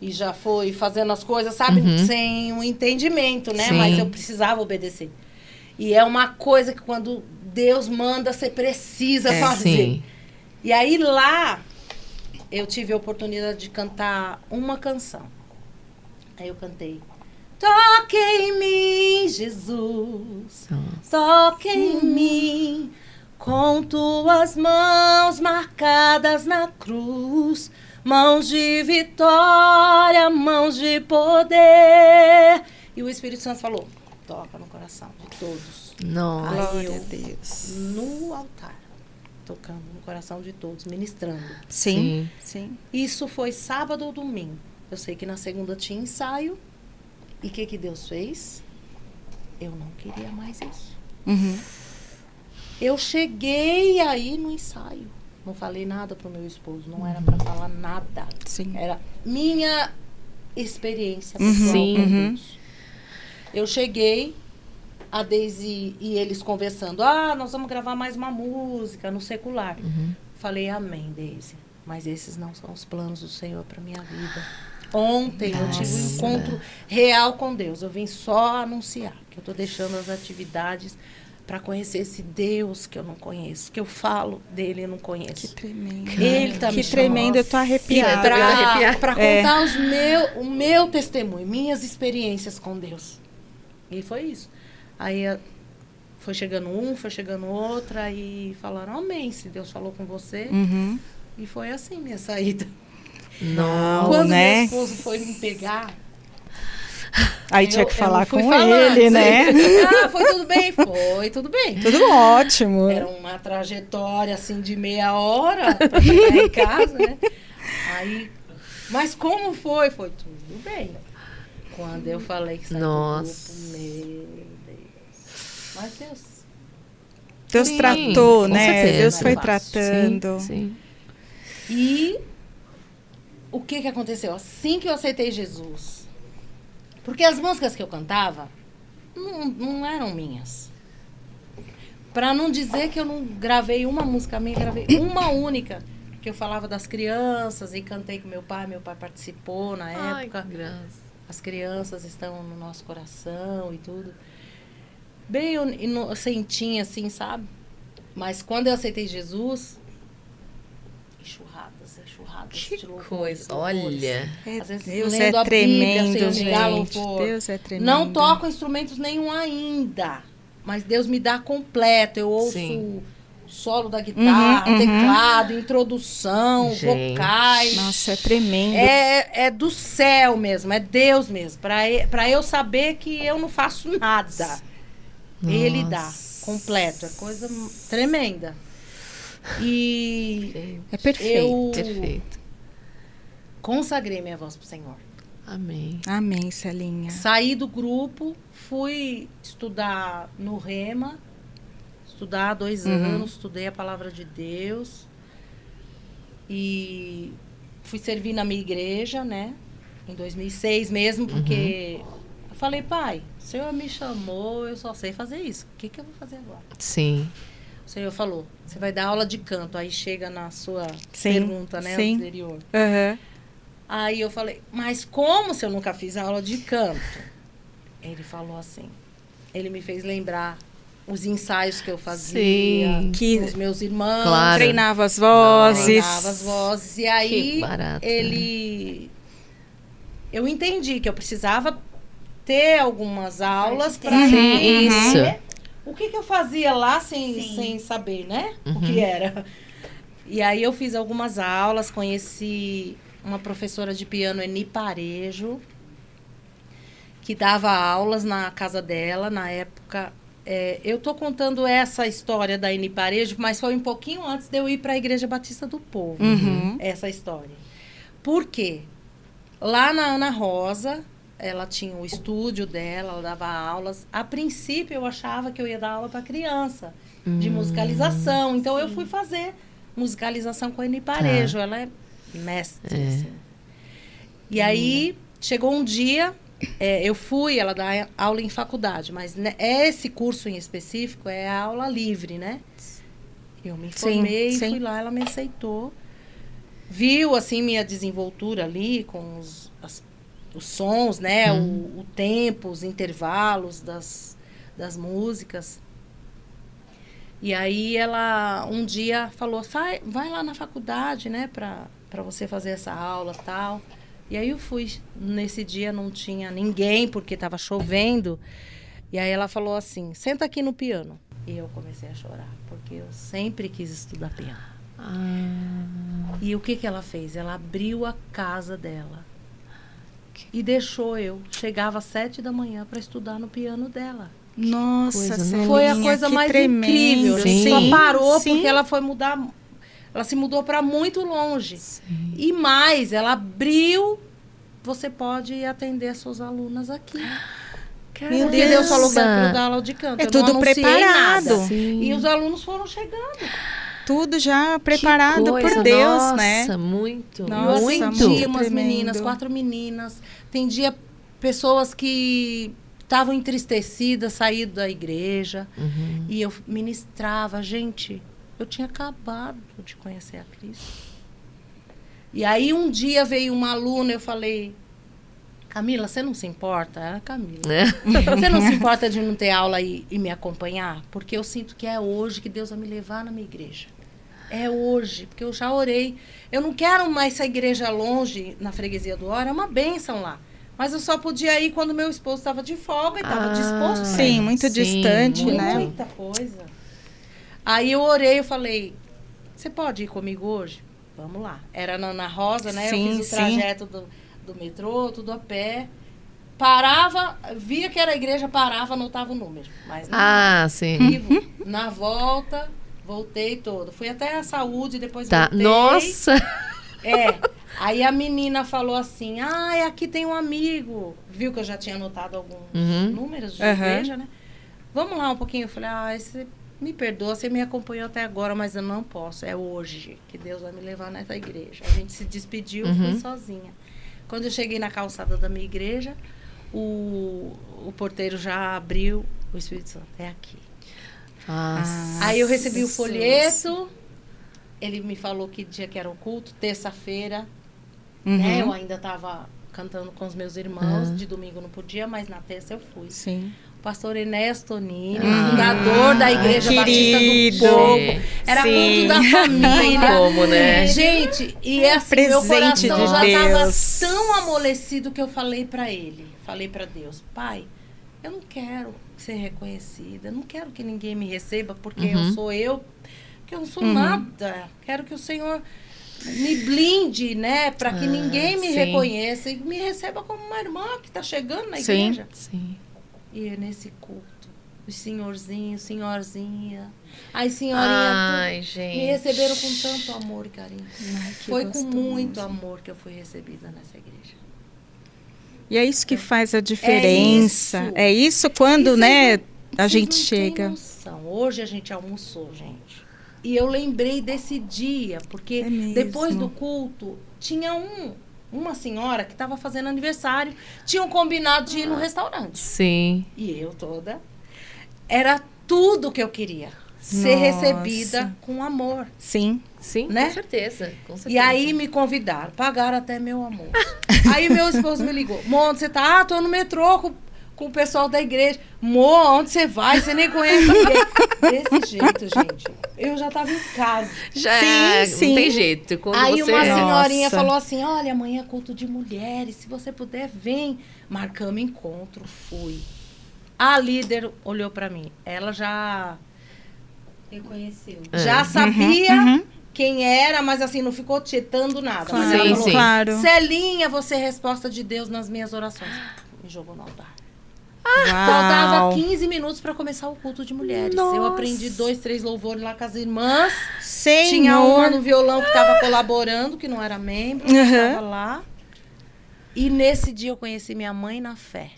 e já foi fazendo as coisas, sabe? Sem um entendimento, né? Sim. Mas eu precisava obedecer. E é uma coisa que quando Deus manda, você precisa fazer. Sim. E aí lá, eu tive a oportunidade de cantar uma canção. Aí eu cantei. Toque em mim, Jesus. Toque em mim. Com tuas mãos marcadas na cruz, mãos de vitória, mãos de poder. E o Espírito Santo falou, toca no coração de todos. Nossa. Aí Glória eu, a Deus. no altar, tocando no coração de todos, ministrando. Sim, sim. Isso foi sábado ou domingo. Eu sei que na segunda tinha ensaio. E o que Deus fez? Eu não queria mais isso. Uhum. Eu cheguei aí no ensaio. Não falei nada pro meu esposo. Não era para falar nada. Sim. Era minha experiência pessoal Sim. com Deus. Eu cheguei, a Deise e eles conversando. Nós vamos gravar mais uma música no secular. Falei, amém, Deise. Mas esses não são os planos do Senhor para minha vida. Ontem eu tive um encontro real com Deus. Eu vim só anunciar que eu estou deixando as atividades para conhecer esse Deus que eu não conheço, que eu falo dele e não Que conheço. tremendo. Ele tá Que me tremendo, eu tô arrepiada. para contar o meu testemunho, minhas experiências com Deus. E foi isso. Aí foi chegando foi chegando outra e falaram, amém, se Deus falou com você. Uhum. E foi assim minha saída. Nossa. Quando né? meu esposo foi me pegar, Aí tinha que eu falar fui com falando, ele, né? foi tudo bem? Foi tudo bem. Tudo ótimo. Era uma trajetória, assim, de meia hora para chegar em casa, né? Aí, mas como foi? Foi tudo bem. Quando eu falei que saí Nossa. do grupo, meu Deus. Mas Deus... Deus Sim, tratou, com né? certeza. Deus foi Sim, tratando. Sim. E o que aconteceu? Assim que eu aceitei Jesus... Porque as músicas que eu cantava não eram minhas. Para não dizer que eu não gravei uma música minha, gravei uma única. Que eu falava das crianças e cantei com meu pai participou na época. Ai, que graça. As crianças estão no nosso coração e tudo. Bem inocentinha, assim, sabe? Mas quando eu aceitei Jesus, enxurradas Que de louvores, coisa, louvores. olha. Às vezes Deus lendo é a Bíblia, tremendo, sem ligar gente. louvor. Deus é tremendo. Não toco instrumentos nenhum ainda, mas Deus me dá completo. Eu ouço Sim. o solo da guitarra, Uhum, uhum. teclado, introdução, Gente. vocais. Nossa, é tremendo. É do céu mesmo, é Deus mesmo. Pra eu saber que eu não faço nada. Ele dá, Nossa. completo. É coisa tremenda. E É perfeito. Perfeito. consagrei minha voz pro Senhor. Amém. Amém, Celinha. Saí do grupo, fui estudar no Rema, estudar 2 anos, estudei a palavra de Deus e fui servir na minha igreja, né? Em 2006 mesmo, porque eu falei, pai, o Senhor me chamou, eu só sei fazer isso. O que eu vou fazer agora? Sim. O Senhor falou, você vai dar aula de canto. Aí chega na sua Sim, pergunta, né, sim. anterior. Aham. Aí eu falei, mas como se eu nunca fiz aula de canto? Ele falou assim, ele me fez lembrar os ensaios que eu fazia Sim. Que com os meus irmãos. Claro. treinava as vozes. Treinava as vozes. E aí, Que barato, eu entendi que eu precisava ter algumas aulas para Sim, isso. o que eu fazia lá sem saber, né? O que era. E aí eu fiz algumas aulas, conheci uma professora de piano, Eni Parejo, que dava aulas na casa dela, na época. Eu tô contando essa história da Eni Parejo, mas foi um pouquinho antes de eu ir para a Igreja Batista do Povo, essa história. Por quê? Lá na Ana Rosa, ela tinha o estúdio dela, ela dava aulas. A princípio, eu achava que eu ia dar aula para criança, de musicalização. Então, eu fui fazer musicalização com a Eni Parejo. Ela é mestre, assim. E aí, chegou um dia, ela dá aula em faculdade, mas esse curso em específico é a aula livre, né? Eu me formei, sim. fui lá, ela me aceitou. Viu, assim, minha desenvoltura ali, com os sons, né? O tempo, os intervalos das músicas. E aí ela um dia falou, vai lá na faculdade, né? Pra você fazer essa aula e tal. E aí eu fui. Nesse dia não tinha ninguém, porque estava chovendo. E aí ela falou assim, senta aqui no piano. E eu comecei a chorar, porque eu sempre quis estudar piano. E o que ela fez? Ela abriu a casa dela e deixou eu. Chegava às 7 da manhã para estudar no piano dela. Nossa, Celinha, Foi a coisa que mais tremendo. incrível. Sim. Só parou Sim. porque ela foi mudar. Ela se mudou para muito longe. Sim. E mais, ela abriu. Você pode atender as suas alunas aqui. Meu Porque Deus Deus. falou para dar aula de canto. É Eu não tudo anunciei preparado. nada. Sim. E os alunos foram chegando. Tudo já preparado Que coisa, por Deus, nossa, né? Muito, Nossa, Eu atendi muito umas tremendo. meninas, 4 meninas. Atendia pessoas que estavam entristecidas, saído da igreja. E eu ministrava. Gente, eu tinha acabado de conhecer a Cristo. E aí um dia veio uma aluna, eu falei, Camila, você não se importa? Era a Camila. Você não se importa de não ter aula e me acompanhar? Porque eu sinto que é hoje que Deus vai me levar na minha igreja. É hoje, porque eu já orei. Eu não quero mais essa igreja longe, na freguesia do Ora, é uma bênção lá. Mas eu só podia ir quando meu esposo estava de folga e estava disposto. Sim, muito distante, né? Muita coisa. Aí eu orei, eu falei, você pode ir comigo hoje? Vamos lá. Era na Ana Rosa, né? Sim, eu fiz o trajeto do metrô, tudo a pé. Parava, via que era a igreja, parava, anotava o número. Mas não. Sim. E na volta, voltei todo. Fui até a saúde, depois Tá. voltei. Nossa! Aí a menina falou assim, aqui tem um amigo. Viu que eu já tinha anotado alguns números de igreja, né? Vamos lá um pouquinho. Eu falei, você me perdoa, você me acompanhou até agora, mas eu não posso. É hoje que Deus vai me levar nessa igreja. A gente se despediu, fui sozinha. Quando eu cheguei na calçada da minha igreja, o porteiro já abriu, o Espírito Santo, é aqui. Aí eu recebi o folheto, ele me falou que dia que era o culto, terça-feira, né? Eu ainda estava cantando com os meus irmãos, de domingo não podia, mas na terça eu fui. Sim. pastor Enéas Tonini, fundador da Igreja querido. Batista do Povo. Era Sim. culto da família. Como, né? Gente, e é assim, meu Presente coração de já estava Deus. tão amolecido que eu falei para ele, falei para Deus, Pai, eu não quero ser reconhecida, eu não quero que ninguém me receba porque eu sou eu, porque eu não sou nada. Quero que o Senhor me blinde, né, para que ninguém me reconheça e me receba como uma irmã que está chegando na igreja. Sim. E é nesse culto, os senhorzinhos, senhorzinha, as senhorinhas gente. me receberam com tanto amor e carinho. Foi gostoso. com muito amor que eu fui recebida nessa igreja. E é isso que faz a diferença. isso. É isso quando, E vocês né, não- a vocês gente não têm chega. noção. Hoje a gente almoçou, gente. E eu lembrei desse dia, porque É mesmo. depois do culto, tinha uma senhora que estava fazendo aniversário, tinham combinado de ir no restaurante. Sim. E eu toda. Era tudo que eu queria. Ser Nossa. recebida com amor. Sim. Sim, Né? com certeza. Com certeza. E aí me convidaram, pagaram até meu almoço. Aí meu esposo me ligou. Mô, onde você tá? Ah, tô no metrô com o pessoal da igreja. Mô, onde você vai? Você nem conhece ninguém. Desse jeito, gente. Eu já tava em casa. Já Sim. não tem jeito. Quando Aí você... uma senhorinha Nossa. falou assim, olha, amanhã é culto de mulheres. Se você puder, vem. Marcamos encontro, fui. A líder olhou pra mim. Ela já Reconheceu. já sabia uhum. quem era, mas assim, não ficou tietando nada. Mas Claro, ela Sim, falou, sim. claro. Celinha, você é resposta de Deus nas minhas orações. Me jogou no altar. Uau. Faltava 15 minutos para começar o culto de mulheres. Eu aprendi 2, 3 louvores lá com as irmãs. Tinha uma Senhor. no violão que estava colaborando, que não era membro, que Uhum. estava lá. E nesse dia eu conheci minha mãe na fé.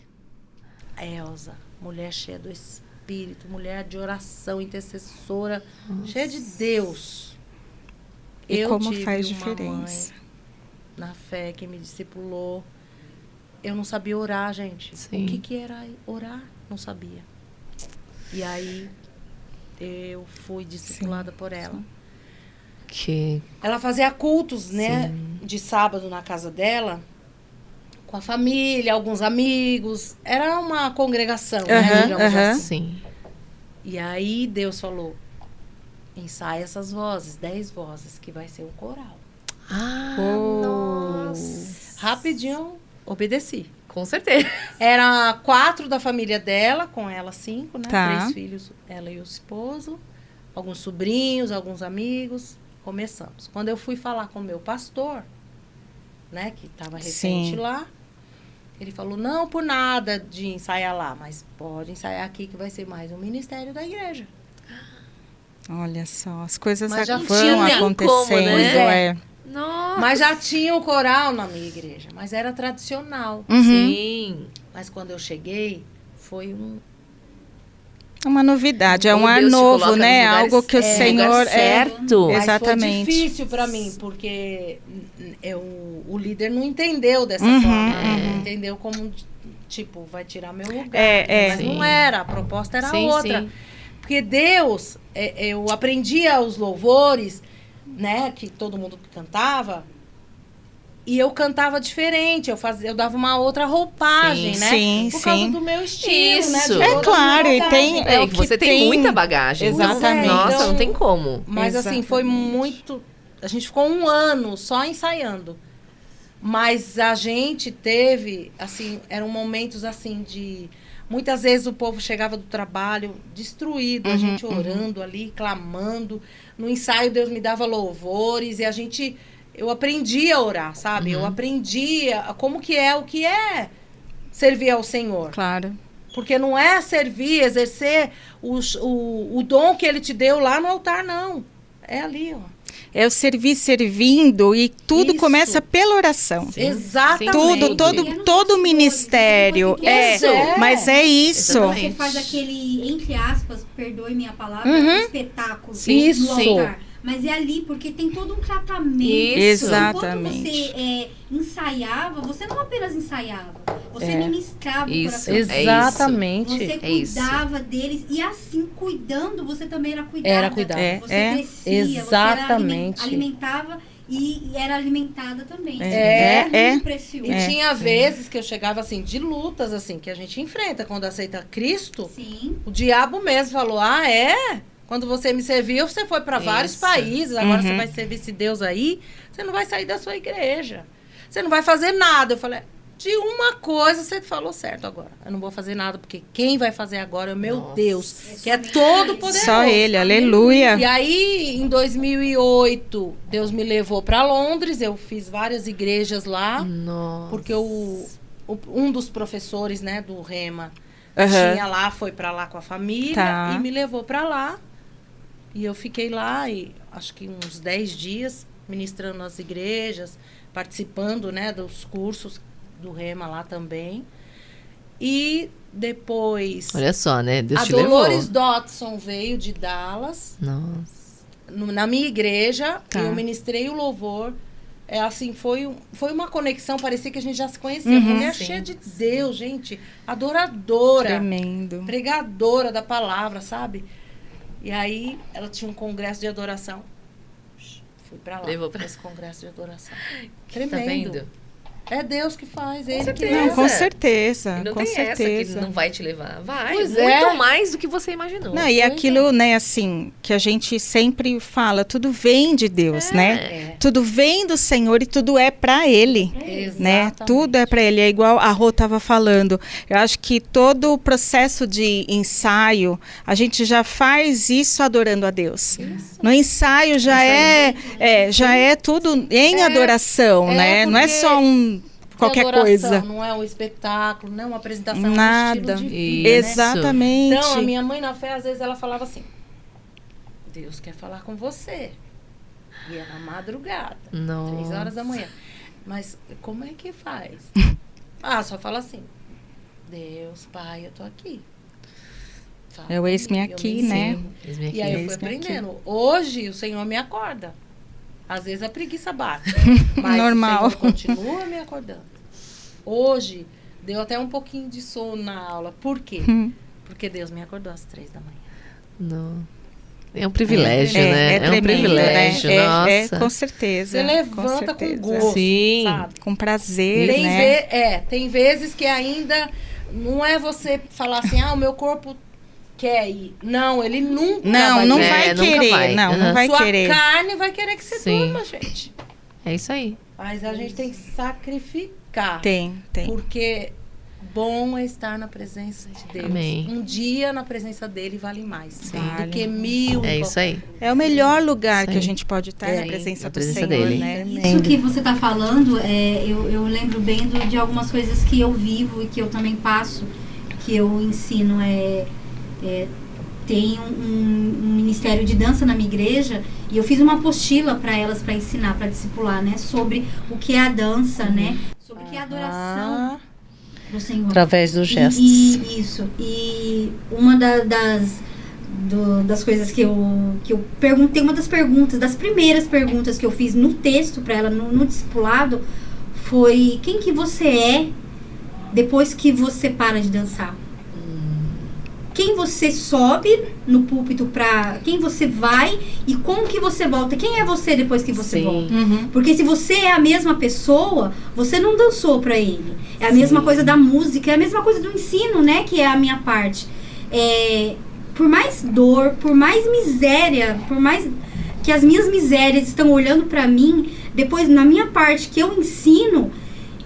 A Elza, mulher cheia do Espírito, mulher de oração, intercessora, cheia de Deus. E como tive faz uma diferença. mãe na fé que me discipulou. Eu não sabia orar, gente. Sim. O que era orar? Não sabia. E aí eu fui discipulada por ela. Que... Ela fazia cultos, né, de sábado na casa dela, com a família, alguns amigos. Era uma congregação, né, Aham, digamos aham. assim. Sim. E aí Deus falou, ensaia essas vozes, 10 vozes, que vai ser um coral. Ah, Oh. nossa. Rapidinho, obedeci. Com certeza. Era 4 da família dela, com ela 5, né? Tá. 3 filhos, ela e o esposo. Alguns sobrinhos, alguns amigos. Começamos. Quando eu fui falar com o meu pastor, né? Que estava recente Sim. lá. Ele falou, não por nada de ensaiar lá, mas pode ensaiar aqui que vai ser mais um ministério da igreja. Olha só, as coisas Mas já vão tinha nem acontecendo. como, né? Pois é. é. Nossa. Mas já tinha um coral na minha igreja, mas era tradicional. Uhum. Sim. Mas quando eu cheguei, foi Uma novidade, é Como um ar Deus te novo, coloca né? nos lugares- Algo que o no lugar Senhor certo. Mas Exatamente. foi difícil para mim, porque o líder não entendeu dessa Uhum, forma. Né? Entendeu como, tipo, vai tirar meu lugar. Mas Sim. não era, a proposta era Sim, outra. sim. Porque Deus, eu aprendia os louvores, né, que todo mundo cantava, e eu cantava diferente, eu dava uma outra roupagem, Sim, né? sim, Por causa sim. do meu estilo, Isso. né? de É toda a claro, minha e bagagem. tem- É, o que que você tem tem- muita bagagem. Exatamente. Então, nossa, Então- não tem como. Mas assim, foi Exatamente. muito. A gente ficou 1 ano só ensaiando. Mas a gente teve, assim, eram momentos assim de. Muitas vezes o povo chegava do trabalho destruído, a gente orando ali, clamando. No ensaio, Deus me dava louvores e a gente. Eu aprendi a orar, sabe? Eu aprendi como que é o que é servir ao Senhor. Claro. Porque não é servir, exercer o dom que Ele te deu lá no altar, não. É ali, ó. É o servir servindo e tudo Isso. começa pela oração. Exatamente. Tudo, todo o ministério. Pequenos fatores. Mas é isso. Exatamente. Você faz aquele, entre aspas, perdoe minha palavra, espetáculo Isso. no altar. Mas é ali, porque tem todo um tratamento. Isso. Exatamente. Enquanto você ensaiava, você não apenas ensaiava, você ministrava o Isso. coração. É Exatamente. Você É isso. cuidava deles e assim, cuidando, você também era cuidada. Era cuidada. Você É. crescia, Exatamente. você alimentava e era alimentada também. É. Muito precioso. E tinha vezes que eu chegava assim, de lutas, assim, que a gente enfrenta quando aceita Cristo. Sim. O diabo mesmo falou, quando você me serviu, você foi para vários países, agora você vai servir esse Deus aí, você não vai sair da sua igreja. Você não vai fazer nada. Eu falei, de uma coisa você falou certo agora. Eu não vou fazer nada, porque quem vai fazer agora é o meu Deus, que é todo poderoso. Só ele, aleluia. E aí, em 2008, Deus me levou para Londres, eu fiz várias igrejas lá, porque um dos professores, né, do Rema, tinha lá, foi para lá com a família, e me levou para lá. E eu fiquei lá, e acho que uns 10 dias, ministrando nas igrejas, participando, né, dos cursos do Rema lá também. E depois... Olha só, né? Deus a te levou. Dolores Dodson veio de Dallas. Nossa. Na minha igreja, eu ministrei o louvor. Assim, foi uma conexão, parecia que a gente já se conhecia. Mulher cheia de Deus, gente. Adoradora. Tremendo. Pregadora da palavra, sabe? E aí, ela tinha um congresso de adoração. Fui pra lá. Levou pra esse congresso de adoração. Tá Tremendo. vendo? É Deus que faz, ele que certeza. Não, com certeza. E não com tem certeza. essa que não vai te levar. Vai, Pois muito mais do que você imaginou. Não, e aquilo, né, assim, que a gente sempre fala, tudo vem de Deus, né? Tudo vem do Senhor e tudo é pra Ele, né? Exatamente. Tudo é pra Ele. É igual a Rô estava falando. Eu acho que todo o processo de ensaio, a gente já faz isso adorando a Deus. No ensaio já é tudo em adoração, né? Não é porque só qualquer adoração, coisa. não é um espetáculo, não é uma apresentação, Nada. é um estilo de vida, Isso. né? Exatamente. Então, a minha mãe na fé, às vezes, ela falava assim, Deus quer falar com você. E é na madrugada, 3 horas da manhã. Mas como é que faz? Só fala assim, Deus, Pai, eu tô aqui. Fala É o eis-me comigo, eu aqui, me né? ensino. E aí eu fui Eis-me aqui. aprendendo. Hoje, o Senhor me acorda. Às vezes a preguiça bate. Mas Normal. o Senhor continua me acordando. Hoje, deu até um pouquinho de sono na aula. Por quê? Porque Deus me acordou às 3 da manhã. Não. É um privilégio, né? É um tremendo, privilégio, né? nossa. Com certeza. Você levanta com certeza. gosto, Sim. sabe? Com prazer, Tem, né? tem vezes que ainda não é você falar assim, o meu corpo quer ir. Não, ele nunca vai Não querer. vai nunca querer. vai. Não vai Sua querer. carne vai querer que você Sim. durma, gente. É isso aí. Mas a gente tem que sacrificar. Tem. Porque bom é estar na presença de Deus. Amém. Um dia na presença dele vale mais Vale. do que 1000. É isso aí. É o melhor lugar Isso que a aí. gente pode estar na presença na do presença Senhor, dele. né? Isso que você está falando, eu lembro bem de algumas coisas que eu vivo e que eu também passo, que eu ensino. Tem um ministério de dança na minha igreja e eu fiz uma apostila para elas, para ensinar, para discipular, né? Sobre o que é a dança, né? Sobre o que é a adoração do Senhor. Através dos gestos. Isso. E uma das coisas que eu perguntei, uma das perguntas, das primeiras perguntas que eu fiz no texto para ela, no discipulado, foi: quem que você é depois que você para de dançar? Quem você sobe no púlpito quem você vai e como que você volta? Quem é você depois que você Sim. volta? Porque se você é a mesma pessoa, você não dançou para ele. É a mesma coisa da música, é a mesma coisa do ensino, né? Que é a minha parte. Por mais dor, por mais miséria, por mais que as minhas misérias estão olhando para mim, depois na minha parte que eu ensino,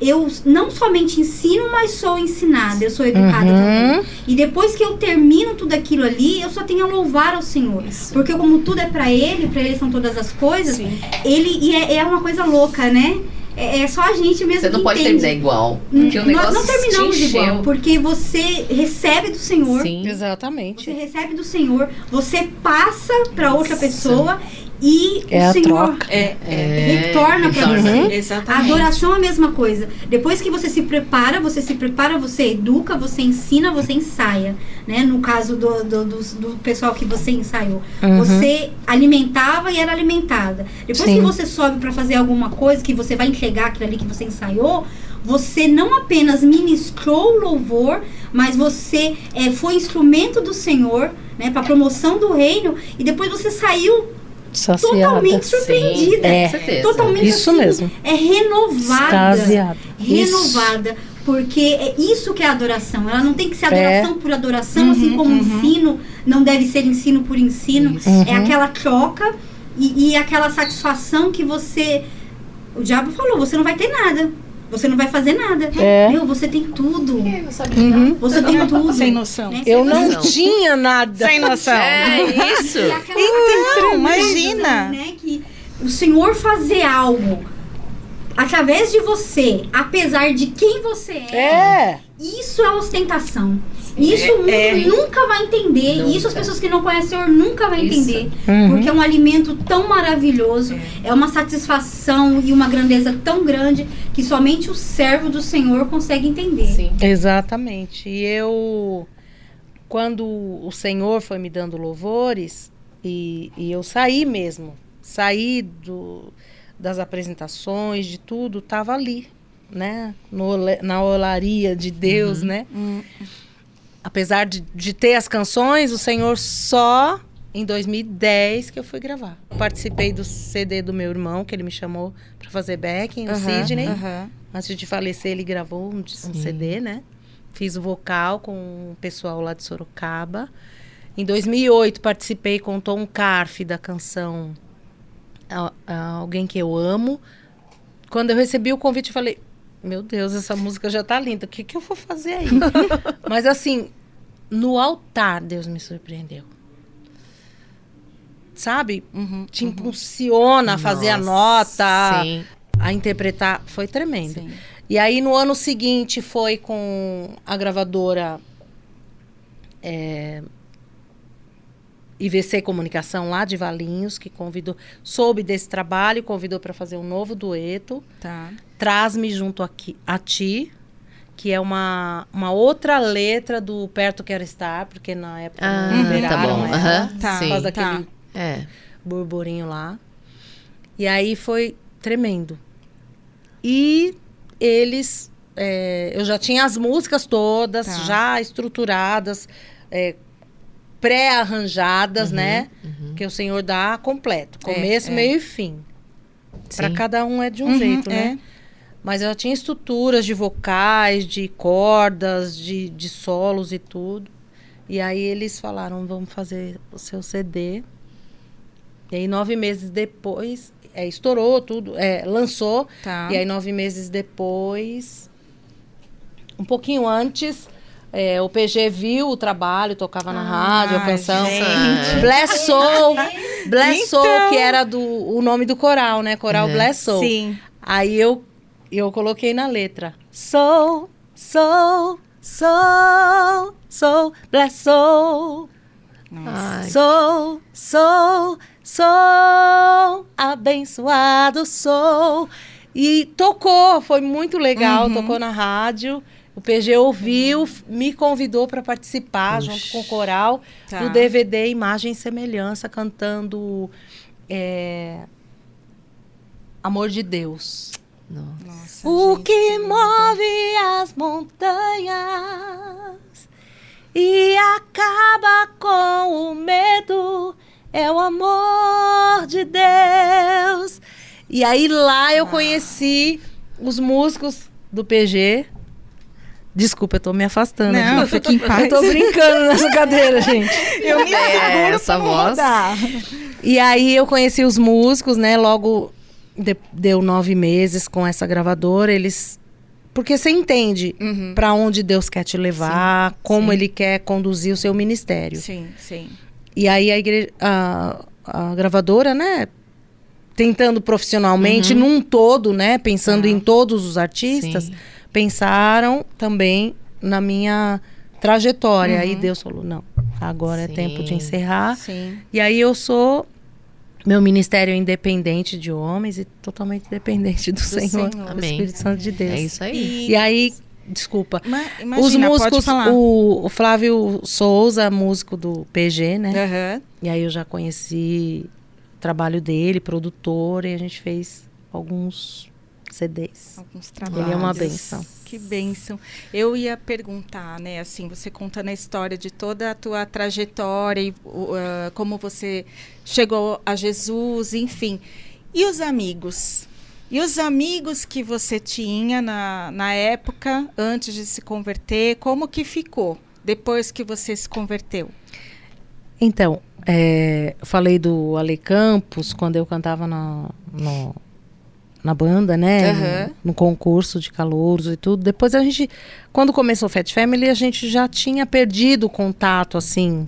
eu não somente ensino, mas sou ensinada, eu sou educada também. E depois que eu termino tudo aquilo ali, eu só tenho a louvar ao Senhor. Isso. Porque como tudo é pra Ele são todas as coisas, Ele é uma coisa louca, né? É só a gente mesmo Você não que pode entende. terminar igual. Porque o negócio Nós não terminamos te encheu. igual, porque você recebe do Senhor. Sim. Exatamente. Você recebe do Senhor, você passa pra outra pessoa e É o a Senhor troca. retorna pra você. Exatamente. A adoração é a mesma coisa. Depois que você se prepara, você educa, você ensina, você ensaia. Né? No caso do pessoal que você ensaiou. Você alimentava e era alimentada. Depois que você sobe para fazer alguma coisa, que você vai entregar aquilo ali que você ensaiou, você não apenas ministrou o louvor, mas você foi instrumento do Senhor, né, para promoção do reino, e depois você saiu Saciada. totalmente surpreendida. com certeza. Totalmente Isso assim, mesmo. renovada. Extasiada. Renovada. Porque é isso que é adoração. Ela não tem que ser É. adoração por adoração, assim como ensino não deve ser ensino por ensino. Isso. É aquela troca e aquela satisfação que você... O diabo falou, você não vai ter nada. Você não vai fazer nada. É. Meu, você tem tudo. Não sabia não. Você tem tudo. Sem noção. Né? Eu Sem não noção. tinha nada. Sem noção. É isso. E aquela Então, coisa, imagina. né, que o Senhor fazer algo através de você, apesar de quem você É. isso é ostentação. Isso o mundo nunca vai entender. Nunca. Isso as pessoas que não conhecem o Senhor nunca vão Isso. entender. Porque é um alimento tão maravilhoso, é uma satisfação e uma grandeza tão grande que somente o servo do Senhor consegue entender. Sim. Exatamente. E eu, quando o Senhor foi me dando louvores, e eu saí mesmo, das apresentações, de tudo, estava ali, né? Na olaria de Deus, né? Apesar de ter as canções, o Senhor só em 2010 que eu fui gravar. Participei do CD do meu irmão, que ele me chamou para fazer backing, o Sidney. Antes de falecer, ele gravou um CD, né? Fiz o vocal com o pessoal lá de Sorocaba. Em 2008, participei com o Tom Carf da canção Alguém Que Eu Amo. Quando eu recebi o convite, eu falei... Meu Deus, essa música já tá linda. O que eu vou fazer aí? Mas assim, no altar, Deus me surpreendeu. Sabe? Te impulsiona a fazer a nota, Sim. a interpretar. Foi tremendo. Sim. E aí, no ano seguinte, foi com a gravadora IVC Comunicação, lá de Valinhos, que convidou, soube desse trabalho, convidou para fazer um novo dueto. Tá. Traz-me junto a ti, que é uma outra letra do Perto Quero Estar, porque na época não Tá liberaram bom. ela, Aham. Tá. por Sim. causa daquele É. burburinho lá. E aí foi tremendo. E eles... eu já tinha as músicas todas, Tá. já estruturadas, pré-arranjadas, né? Que o Senhor dá completo. Começo, meio e fim. Para Sim. cada um é de um jeito, né? Mas eu já tinha estruturas de vocais, de cordas, de solos e tudo. E aí eles falaram, vamos fazer o seu CD. E aí 9 meses depois, estourou tudo, lançou. Tá. E aí 9 meses depois, um pouquinho antes, o PG viu o trabalho, tocava na rádio, a canção. gente. Bless Soul, Bless Soul, Então. que era o nome do coral, né? Coral Bless Soul. Sim. Aí eu coloquei na letra. Soul, soul, soul, soul, bless soul. Ai, Sou, sou, abençoado sou. E tocou, foi muito legal, tocou na rádio. O PG ouviu, me convidou para participar junto com o coral Tá. do DVD Imagem e Semelhança, cantando Amor de Deus. nossa. Nossa, O gente, que move as montanhas e acaba com o medo é o amor de Deus. E aí lá eu conheci os músicos do PG. Desculpa, eu tô me afastando. Não, aqui. fique em paz. Eu tô brincando nessa cadeira, gente. Eu me seguro essa pra não voz. rodar. E aí eu conheci os músicos, né? Logo deu 9 meses com essa gravadora. Eles... Porque você entende pra onde Deus quer te levar, como Ele quer conduzir o seu ministério. Sim, sim. E aí a gravadora, né? Tentando profissionalmente, num todo, né? Pensando em todos os artistas, Sim. pensaram também na minha trajetória. Aí Deus falou, não, agora é tempo de Sim. encerrar. Sim. E aí eu sou... Meu ministério é independente de homens e totalmente dependente do Senhor, Senhor. do Amém. Espírito Santo de Deus. É isso aí. E aí, desculpa, Imagina, os pode músicos, falar. o Flávio Souza, músico do PG, né? Aham. E aí eu já conheci o trabalho dele, produtor, e a gente fez alguns CDs. Alguns trabalhos. Ele é uma bênção. Que bênção. Eu ia perguntar, né, assim, você contando a história de toda a tua trajetória e como você chegou a Jesus, enfim. E os amigos? E os amigos que você tinha na época, antes de se converter, como que ficou depois que você se converteu? Então, eu falei do Ale Campos, quando eu cantava na banda, né? No concurso de calouros e tudo. Depois a gente, quando começou o Fat Family, a gente já tinha perdido o contato, assim,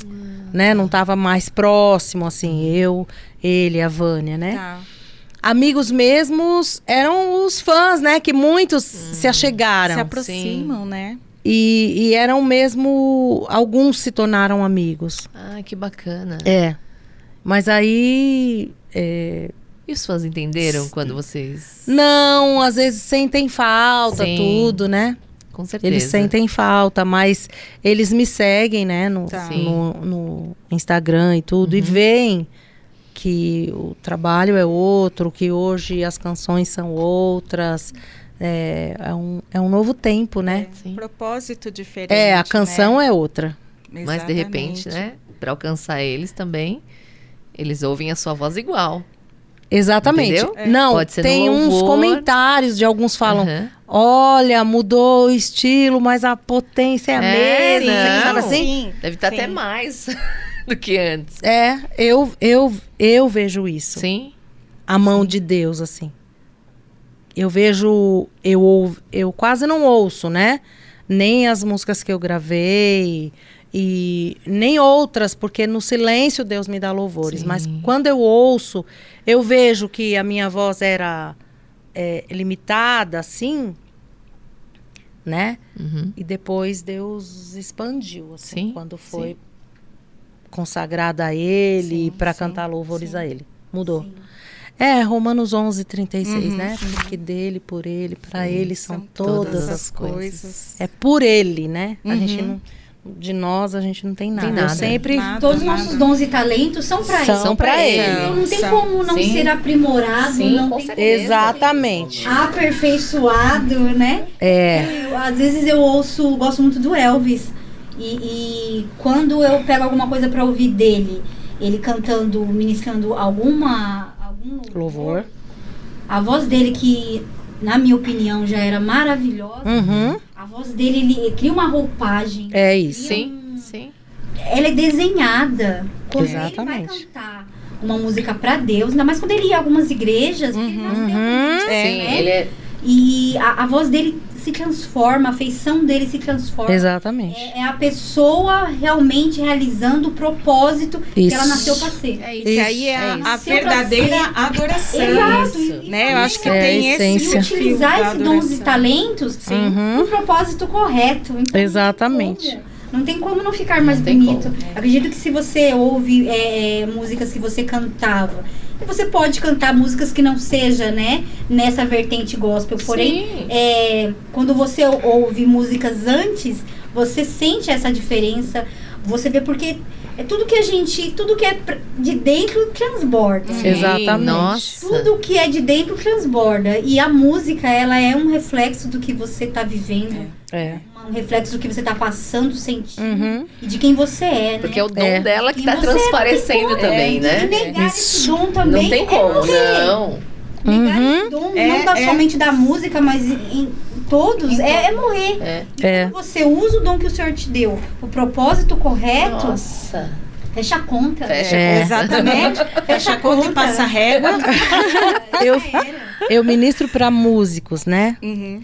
né? Não estava mais próximo, assim, eu, ele, a Vânia, né? Tá. Amigos mesmos eram os fãs, né? Que muitos se achegaram. Se aproximam, né? E eram mesmo... Alguns se tornaram amigos. Ah, que bacana. Mas aí... E os fãs entenderam quando vocês... Não, às vezes sentem falta, Sim. tudo, né? Com certeza. Eles sentem falta, mas eles me seguem, né? Tá. No Instagram e tudo. E veem que o trabalho é outro, que hoje as canções são outras. É um novo tempo, né? Sim. Propósito diferente. A canção é outra. Mas de repente, né? Para alcançar eles também, eles ouvem a sua voz igual. Exatamente. Entendeu? Não, Pode ser no tem uns louvor. comentários de alguns falam, Aham. olha, mudou o estilo, mas a potência é a É, mesma, não. sabe assim? Sim. Deve estar Sim. até mais do que antes. Eu vejo isso. Sim. A mão de Deus, assim. Eu vejo, eu quase não ouço, né? Nem as músicas que eu gravei e nem outras, porque no silêncio Deus me dá louvores. Sim. Mas quando eu ouço, eu vejo que a minha voz era limitada, assim, né? Uhum. E depois Deus expandiu, assim, Sim, quando foi sim. consagrada a Ele, Sim, para sim, cantar louvores sim. a Ele. Mudou. Romanos 11:36, né? Porque dele, por ele, para ele são todas as coisas. É por ele, né? A gente não, de nós a gente não tem nada. nada. Eu sempre Nada. Todos os nossos dons e talentos são para ele. São pra ele. Não tem São. como não Sim. ser aprimorado, Sim, não com tem certeza. exatamente. aperfeiçoado, né? Às vezes eu gosto muito do Elvis. E quando eu pego alguma coisa para ouvir dele, ele cantando, ministrando algum Louvor. a voz dele, que na minha opinião já era maravilhosa, Uhum. a voz dele, ele cria uma roupagem. É isso. Sim, sim. Ela é desenhada. Quando ele vai Exatamente. cantar uma música para Deus, ainda mais quando ele ia a algumas igrejas, porque ele nasceu com isso, Sim, né? ele é... E a voz dele se transforma, a feição dele se transforma. Exatamente. É a pessoa realmente realizando o propósito que ela Isso. nasceu para ser. É isso. Que aí é a Nasceu verdadeira pra ser. adoração. Exato. Isso. Né? Eu acho que É a tem esse essência. E fio utilizar da esses dons e adoração. talentos Uhum. no propósito correto. Então, Exatamente. Não tem como não ficar mais tem bonito. como. Acredito que se você ouve músicas que você cantava, e você pode cantar músicas que não seja, né, nessa vertente gospel. Porém, Sim. quando você ouve músicas antes, você sente essa diferença. Você vê, porque tudo que é de dentro transborda. Sim, Exatamente. Nossa. Tudo que é de dentro transborda. E a música, ela é um reflexo do que você está vivendo. Um reflexo do que você está passando, sentindo. Uhum. E de quem você é, Porque né? é o dom dela que E tá você não tem transparecendo como, também, E né? negar esse dom também Não tem é como, morrer. não. Negar Uhum. esse dom, não somente da música, mas em todos, é morrer. É. Quando você usa o dom que o Senhor te deu, o propósito correto, Nossa. fecha a conta. Fecha É. Exatamente. Fecha a conta e passa a régua. Eu ministro para músicos, né? Uhum.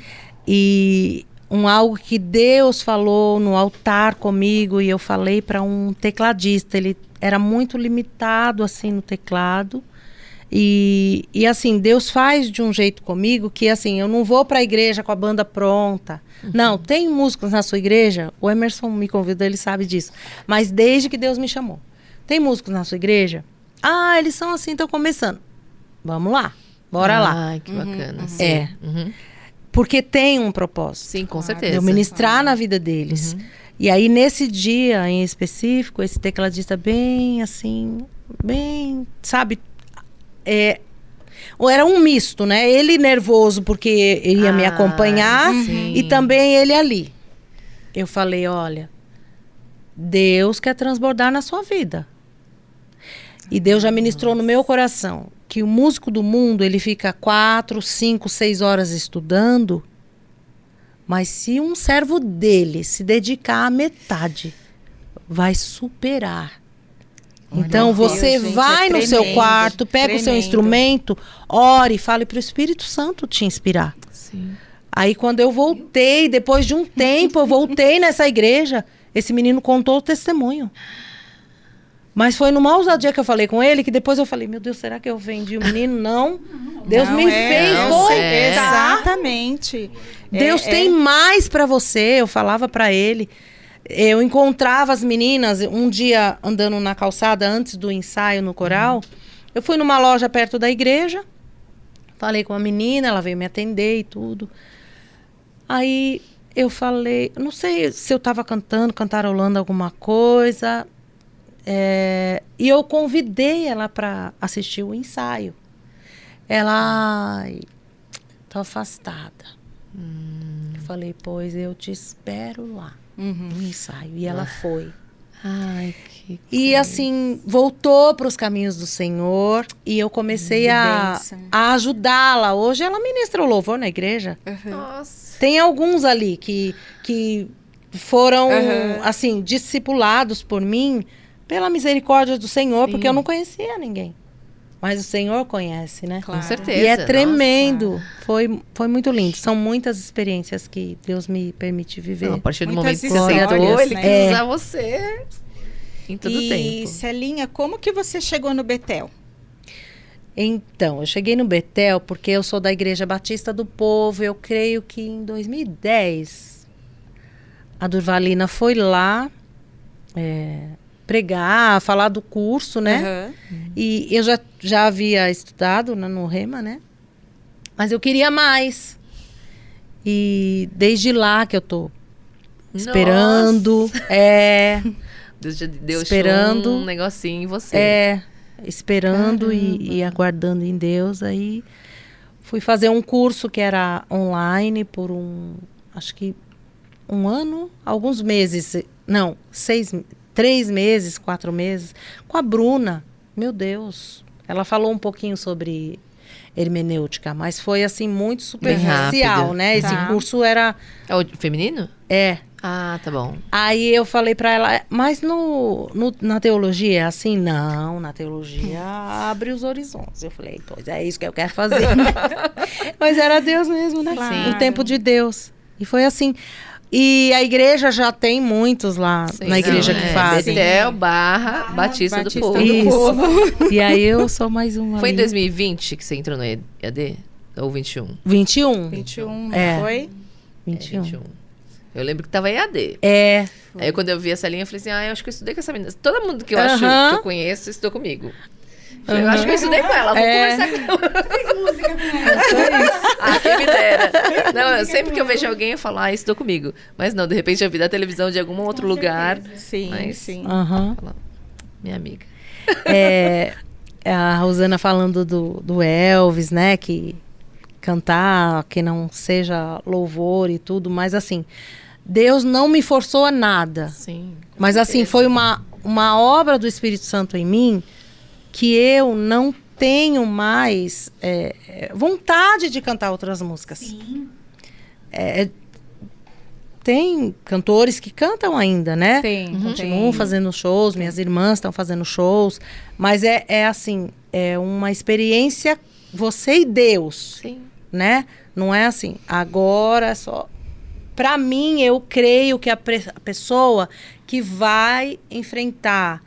E algo que Deus falou no altar comigo, e eu falei para um tecladista. Ele era muito limitado assim no teclado. E assim, Deus faz de um jeito comigo que assim, eu não vou para a igreja com a banda pronta. Não, tem músicos na sua igreja? O Emerson me convidou, ele sabe disso. Mas desde que Deus me chamou. Tem músicos na sua igreja? Ah, eles são assim, estão começando. Vamos lá, bora lá. Ai, que bacana. Sim. É. Uhum. Porque tem um propósito. Sim, com De certeza. eu ministrar na vida deles. E aí, nesse dia em específico, esse tecladista bem assim, bem, sabe, Ou era um misto, né? Ele nervoso porque ia me acompanhar sim. e também ele ali. Eu falei, olha, Deus quer transbordar na sua vida. E Deus já ministrou no meu coração que o músico do mundo, ele fica 4, 5, 6 horas estudando, mas se um servo dele se dedicar à metade, vai superar. Então você gente, vai no seu tremendo, quarto, pega o seu tremendo. instrumento, ore, fale para o Espírito Santo te inspirar. Sim. Aí quando eu voltei, depois de um tempo, eu voltei nessa igreja, esse menino contou o testemunho. Mas foi numa ousadia que eu falei com ele, que depois eu falei, meu Deus, será que eu vendi o menino? Não. Deus Não, me fez não, voltar. Exatamente. Deus tem mais pra você, eu falava pra ele. Eu encontrava as meninas, um dia andando na calçada antes do ensaio no coral, eu fui numa loja perto da igreja, falei com a menina, ela veio me atender e tudo. Aí eu falei, não sei se eu tava cantando, cantarolando alguma coisa, e eu convidei ela para assistir o ensaio. Ela, ai, tô afastada. Eu falei, pois eu te espero lá no ensaio. E ela foi. Ai, que E assim, voltou para os caminhos do Senhor e eu comecei a ajudá-la. Hoje ela ministra o louvor na igreja. Nossa. Tem alguns ali que foram, assim, discipulados por mim pela misericórdia do Senhor, porque eu não conhecia ninguém. Mas o Senhor conhece, né? Com certeza. E é tremendo. Foi muito lindo. São muitas experiências que Deus me permite viver. Não, a partir do Muitas momento que você aceitou, histórias, ele né? quer usar você em todo E tempo. Celinha, como que você chegou no Betel? Então, eu cheguei no Betel porque eu sou da Igreja Batista do Povo. Eu creio que em 2010 a Durvalina foi lá pregar, falar do curso, né? E eu já havia estudado no Rema, né? Mas eu queria mais. E desde lá que eu tô esperando. Deus já deu Esperando. um negocinho em você. Esperando e aguardando em Deus. Aí fui fazer um curso que era online por acho que um ano, alguns meses. Não, 3 meses, 4 meses, com a Bruna. Meu Deus. Ela falou um pouquinho sobre hermenêutica, mas foi assim muito superficial, rápido. né? Esse Tá. curso era... É o feminino? É. Ah, tá bom. Aí eu falei pra ela, mas na teologia é assim? Não, na teologia abre os horizontes. Eu falei, pois é isso que eu quero fazer. Mas era Deus mesmo, né? Claro. O tempo de Deus. E foi assim. E a igreja já tem muitos lá Sim, na igreja que fazem. Betel barra Batista do Batista Povo. do Isso. E aí eu sou mais uma Foi em ali. 2020 que você entrou no EAD? Ou 21? 21. 21, não É. foi? 21. 21. Eu lembro que tava EAD. É. Aí quando eu vi essa linha, eu falei assim, eu acho que eu estudei com essa menina. Todo mundo que eu acho Aham. que eu conheço estudou comigo. Eu acho que eu estudei com ela, vou conversar com ela. Ah, quem me dera. Não, sempre que eu vejo alguém, eu falo, estudou comigo. Mas não, de repente eu vi da televisão de algum outro lugar. Sim, Mas- sim. Aham. Fala, minha amiga. A Rosana falando do Elvis, né? Que cantar, que não seja louvor e tudo, mas assim, Deus não me forçou a nada. Sim. Mas assim, foi uma obra do Espírito Santo em mim que eu não tenho mais vontade de cantar outras músicas. Sim. Tem cantores que cantam ainda, né? Tem. Continuam fazendo shows, minhas irmãs estão fazendo shows, mas é assim, é uma experiência você e Deus, Sim. né? Não é assim, agora é só... Para mim, eu creio que a pessoa que vai enfrentar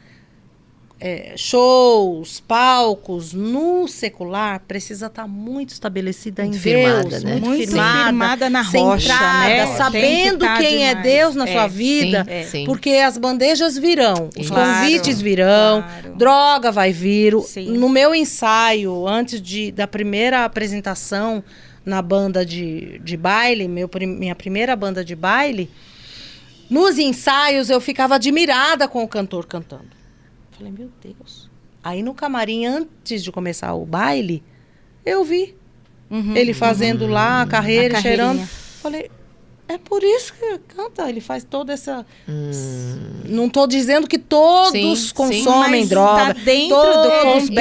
shows, palcos no secular precisa estar muito estabelecida Muito em firmada, Deus, né? Muito firmada na rocha, centrada, né? sabendo Tem que tá quem é demais. Deus na sua vida, Sim, sim. porque as bandejas virão, os Claro, convites virão, claro. droga vai vir. Sim. No meu ensaio, antes da primeira apresentação na banda de baile, minha primeira banda de baile, nos ensaios eu ficava admirada com o cantor cantando. Falei, meu Deus. Aí no camarim, antes de começar o baile, Eu vi ele fazendo lá a carreira, cheirando. Falei, é por isso que ele canta. Ele faz toda essa... Não tô dizendo que todos consomem droga. Tá dentro todos do contexto,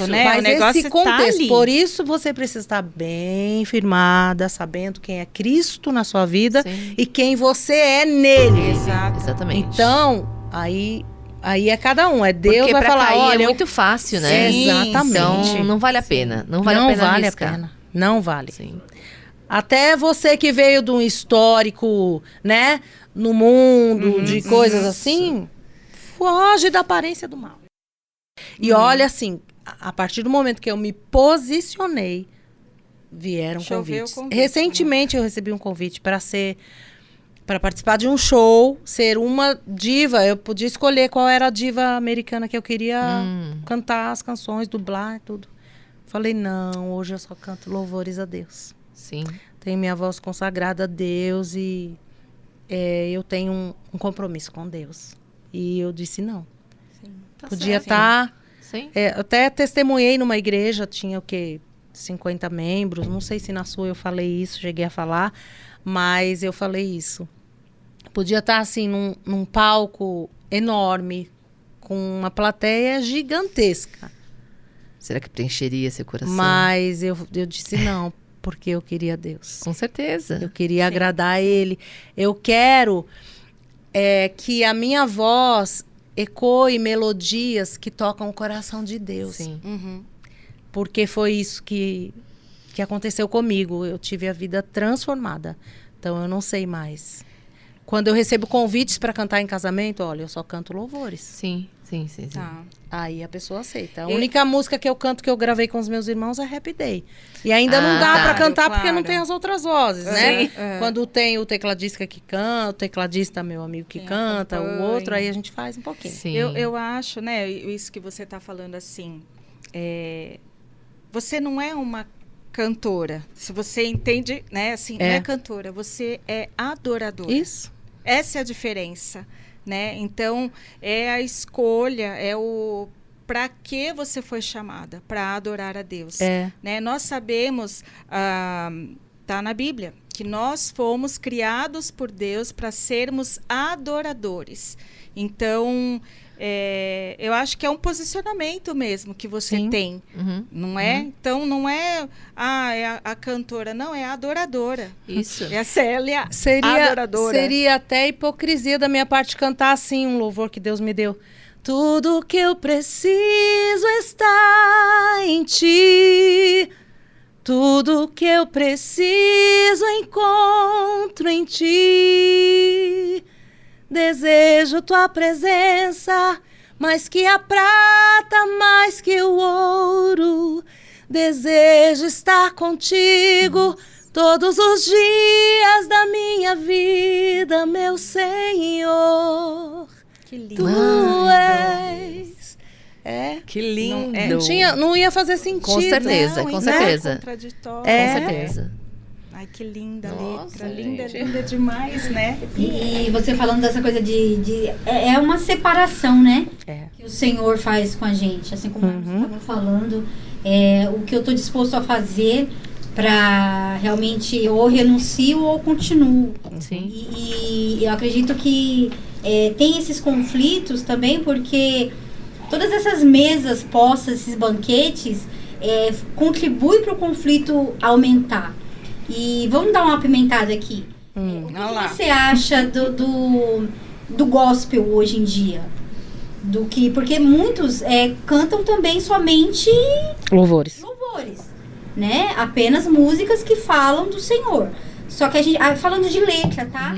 bebem, né? Mas O negócio esse tá contexto, ali. por isso você precisa estar bem firmada, sabendo quem é Cristo na sua vida Sim. e quem você é nele. Exatamente. Então, aí é cada um. É Deus Porque vai pra falar, cair olha... é muito fácil, né? Sim, exatamente. Então, não vale a pena. Não vale a pena arriscar. Não vale. Sim. Até você que veio de um histórico, né, no mundo, de coisas assim, foge da aparência do mal. E olha, assim, a partir do momento que eu me posicionei, vieram Choveu convites. convite, Recentemente eu recebi um convite para participar de um show, ser uma diva. Eu podia escolher qual era a diva americana que eu queria cantar as canções, dublar e tudo. Falei, não, hoje eu só canto louvores a Deus. Sim. Tenho minha voz consagrada a Deus e eu tenho um compromisso com Deus. E eu disse não. Tá Podia certo. estar... Sim. até testemunhei numa igreja, tinha o quê? 50 membros. Não sei se na sua eu falei isso, cheguei a falar. Mas eu falei isso. Podia estar assim, num palco enorme, com uma plateia gigantesca. Será que preencheria seu coração? Mas eu disse não, porque eu queria Deus. Com certeza. Eu queria agradar a Ele. Eu quero que a minha voz ecoe melodias que tocam o coração de Deus. Sim. Porque foi isso que aconteceu comigo. Eu tive a vida transformada. Então, eu não sei mais. Quando eu recebo convites para cantar em casamento, olha, eu só canto louvores. Sim. Tá. Aí a pessoa aceita. A única música que eu canto, que eu gravei com os meus irmãos, é Happy Day. E ainda não dá para cantar porque não tem as outras vozes, né? Quando tem o tecladista que canta, o tecladista, meu amigo, que canta, acompanha. o outro, aí a gente faz um pouquinho. Sim. Eu acho, né, isso que você está falando assim, você não é uma cantora, se você entende, né, assim, não é cantora, você é adoradora. Isso. Essa é a diferença, né? Então, é a escolha, é o para que você foi chamada, para adorar a Deus, né? Nós sabemos, tá na Bíblia, que nós fomos criados por Deus para sermos adoradores. Então, eu acho que é um posicionamento mesmo que você tem, não é? Então, não é a cantora, não, é a adoradora. Isso. É a Célia, adoradora. Seria até hipocrisia da minha parte cantar assim um louvor que Deus me deu. Tudo que eu preciso está em ti. Tudo que eu preciso encontro em ti. Desejo tua presença, mais que a prata, mais que o ouro. Desejo estar contigo todos os dias da minha vida, meu Senhor. Que lindo. Tu és. Que lindo. Não ia fazer sentido. Com certeza, com certeza. Contraditório. Com certeza. Ai, que linda Nossa, letra. Linda, gente. linda demais, né? E você falando dessa coisa é uma separação, né? Que o Senhor faz com a gente. Assim como você estava falando, o que eu estou disposto a fazer para realmente ou renuncio ou continuo. Sim. E eu acredito que tem esses conflitos também, porque todas essas mesas postas, esses banquetes, contribuem para o conflito aumentar. E vamos dar uma apimentada aqui. O que você acha do gospel hoje em dia? Porque muitos cantam também somente Louvores. né? Apenas músicas que falam do Senhor. Só que a gente... falando de letra, tá?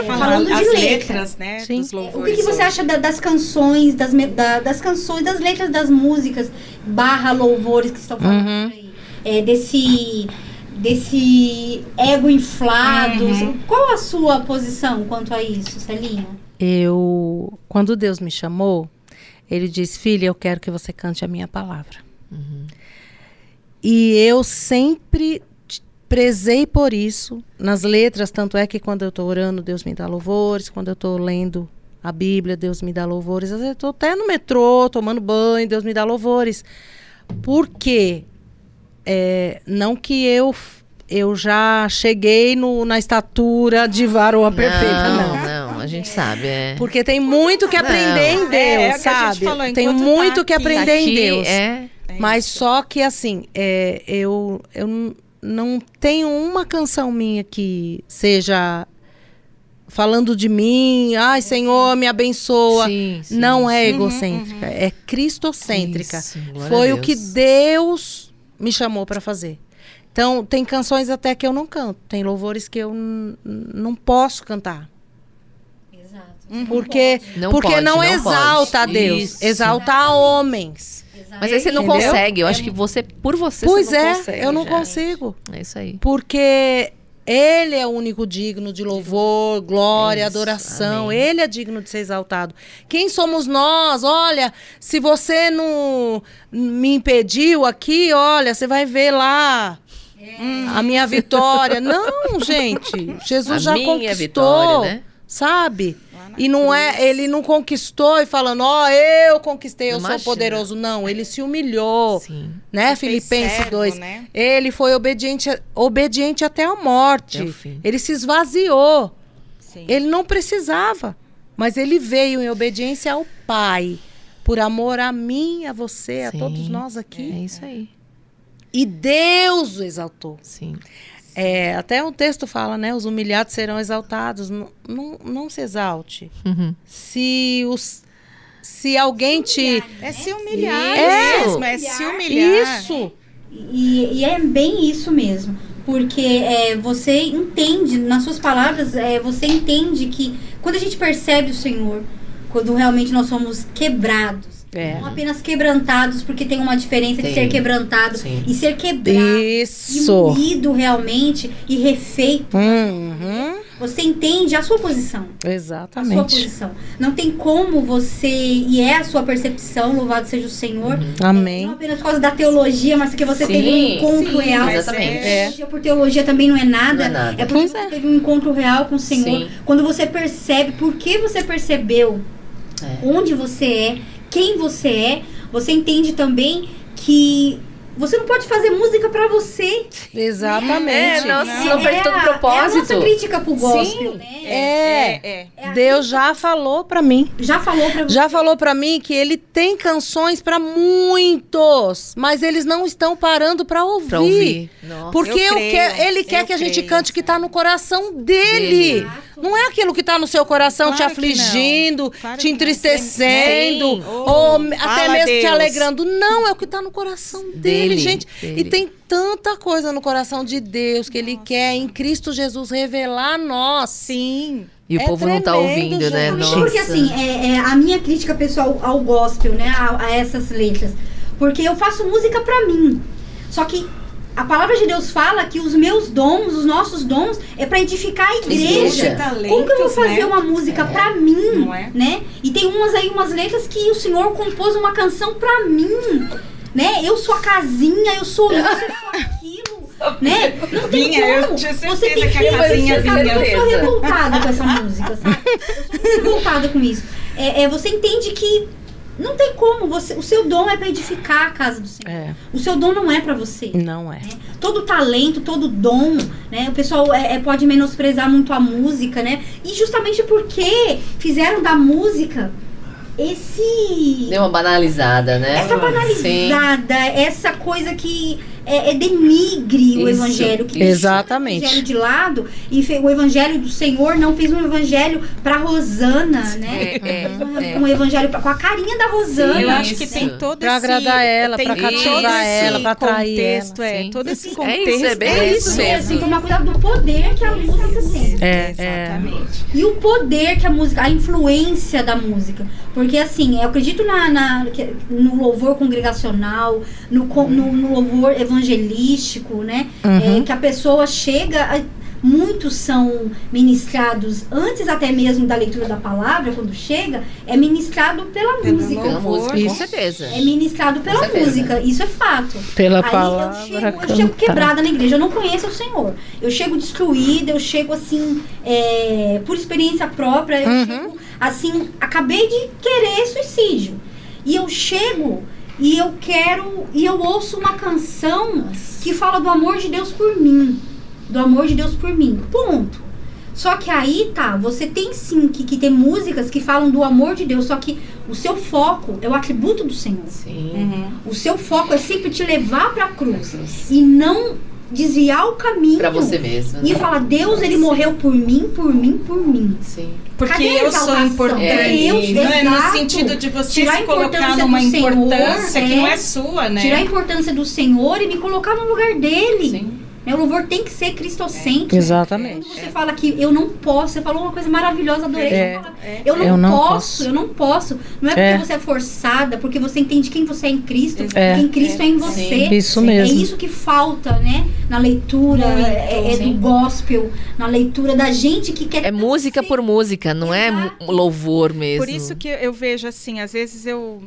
Falando de as letra. letras, né? Sim. Dos O louvores. que você acha das canções, das canções, das letras das músicas, louvores que estão falando por aí? Desse ego inflado. Qual a sua posição quanto a isso, Celinha? Quando Deus me chamou, Ele disse, filha, eu quero que você cante a minha palavra. E eu sempre prezei por isso nas letras, tanto é que quando eu estou orando, Deus me dá louvores, quando eu estou lendo a Bíblia, Deus me dá louvores, às vezes eu estou até no metrô, tomando banho, Deus me dá louvores. Por quê? não que eu já cheguei na estatura de varoa perfeita, não. A gente sabe. Porque tem muito que aprender em Deus, sabe? Tem muito que aprender em Deus. Mas só que, assim, eu não tenho uma canção minha que seja falando de mim, ai, Senhor, me abençoa. Sim, não é egocêntrica, é cristocêntrica. Isso, glória Foi a o que Deus. Deus me chamou para fazer. Então, tem canções até que eu não canto. Tem louvores que eu não posso cantar. Exato. Porque Não não pode. exalta a Deus, Isso. exalta a homens. Mas aí você não Entendeu? consegue. Eu acho que por você Pois você não é, consegue. eu não já. consigo. É isso aí. Porque Ele é o único digno de louvor, glória, Isso, adoração. amém. Ele é digno de ser exaltado. Quem somos nós? Olha, se você não me impediu aqui, olha, você vai ver lá a minha vitória. Não, gente. Jesus A já minha conquistou, vitória, né? sabe? E não ele não conquistou e falando, eu conquistei, eu Imagina. sou poderoso. Não, ele se humilhou. Sim. Né, Fez Filipenses servo, 2. né? Ele foi obediente até a morte. Até o fim. Ele se esvaziou. Sim. Ele não precisava. Mas ele veio em obediência ao Pai. Por amor a mim, a você, a Sim. todos nós aqui. É isso aí. E Deus o exaltou. Sim. Até o texto fala, né? Os humilhados serão exaltados. Não se exalte. Uhum. Se alguém te... É se humilhar Isso. mesmo, é se humilhar. Isso. E é bem isso mesmo. Porque você entende, nas suas palavras, você entende que quando a gente percebe o Senhor, quando realmente nós somos quebrados, não apenas quebrantados, porque tem uma diferença de Tem. ser quebrantado Sim. e ser quebrado. Isso. E moído realmente e refeito. Uhum. Você entende a sua posição. A sua Exatamente. posição. Não tem como você, e é a sua percepção, louvado seja o Senhor, Amém. não apenas por causa da teologia, mas porque você Sim, teve um encontro sim, real. exatamente. Teologia por teologia também não é nada. Não é nada. porque Pois você é. teve um encontro real com o Senhor. Sim. Quando você percebe, por que você percebeu onde você é, quem você é, você entende também que você não pode fazer música pra você. Exatamente. Não perde todo o propósito. É a nossa crítica pro gospel, Sim. né? Deus já falou pra mim. Já falou pra você. Já falou pra mim que ele tem canções pra muitos, mas eles não estão parando pra ouvir. Pra ouvir. Nossa. Porque ele quer que a gente cante o que tá no coração dele. Não é aquilo que tá no seu coração Claro te que afligindo, não. Claro te que não. entristecendo, Sim. ou até Fala, mesmo te Deus. alegrando. Não, é o que tá no coração dele, gente. dele. E tem tanta coisa no coração de Deus que ele quer em Cristo Jesus revelar a nós. Sim. E o É povo não tá tremendo, ouvindo, né? gente. Nossa. Porque assim, a minha crítica pessoal ao gospel, né, a essas letras. Porque eu faço música pra mim. Só que a palavra de Deus fala que os meus dons, os nossos dons, é pra edificar a igreja. Igreja. Como que eu vou fazer Talentos, né? uma música pra mim, Não é? né? E tem umas letras que o Senhor compôs uma canção pra mim, né? Eu sou a casinha, eu sou isso, eu sou aquilo, né? Não tem Vinha, eu como. tinha Você certeza tem que a casinha você sabe vinha. que eu sou revoltada com essa música, sabe? Eu sou muito revoltada com isso. Você entende que não tem como, o seu dom é pra edificar a casa do Senhor. O seu dom não é pra você. Não é. Todo talento, todo dom, né? O pessoal pode menosprezar muito a música, né? E justamente porque fizeram da música Deu uma banalizada, né? essa banalizada, essa coisa que denigre o Isso, evangelho. Que exatamente. deixa o evangelho de lado e o evangelho do Senhor não fez um evangelho pra Rosana, né? Um evangelho com a carinha da Rosana. Eu acho que Isso. tem todo Pra agradar ela, tem pra todo cativar esse ela, pra atrair contexto, ela. Sim. todo esse É contexto. isso, é bem isso mesmo. Assim, tomar cuidado do poder que a música tem. Exatamente. E o poder que a música, a influência da música. Porque assim, eu acredito no louvor congregacional, no louvor evangelístico, né? Que a pessoa chega. Muitos são ministrados antes até mesmo da leitura da palavra, quando chega, é ministrado pela música. Pela música, com Isso. certeza. É ministrado pela Com certeza. música, isso é fato. Pela Aí palavra eu chego quebrada na igreja, eu não conheço o Senhor. Eu chego destruída, eu chego assim, por experiência própria, eu chego assim, acabei de querer suicídio. E eu chego e eu ouço uma canção que fala do amor de Deus por mim. Do amor de Deus por mim. Ponto. Só que aí, tá, você tem sim que ter músicas que falam do amor de Deus, só que o seu foco é o atributo do Senhor. Sim. O seu foco é sempre te levar pra cruz. E não desviar o caminho. Pra você mesmo. E falar, Deus, ele morreu por mim, por mim, por mim. Sim. Porque Cadê a eu sou exaltação? importante. Eu, Não é no exato. sentido de você Tirar se a colocar importância numa do Senhor, importância que não é sua, né? Tirar a importância do Senhor e me colocar no lugar dele. Sim. O louvor tem que ser cristocêntrico. Exatamente. Quando você fala que eu não posso, você falou uma coisa maravilhosa, adorei. É. Você fala, eu não posso. Não é porque você é forçada, porque você entende quem você é em Cristo, quem Cristo é em você. Isso mesmo. É isso que falta, né? Na leitura do gospel, na leitura da gente que quer... É música por música, não é louvor mesmo. Por isso que eu vejo assim, às vezes eu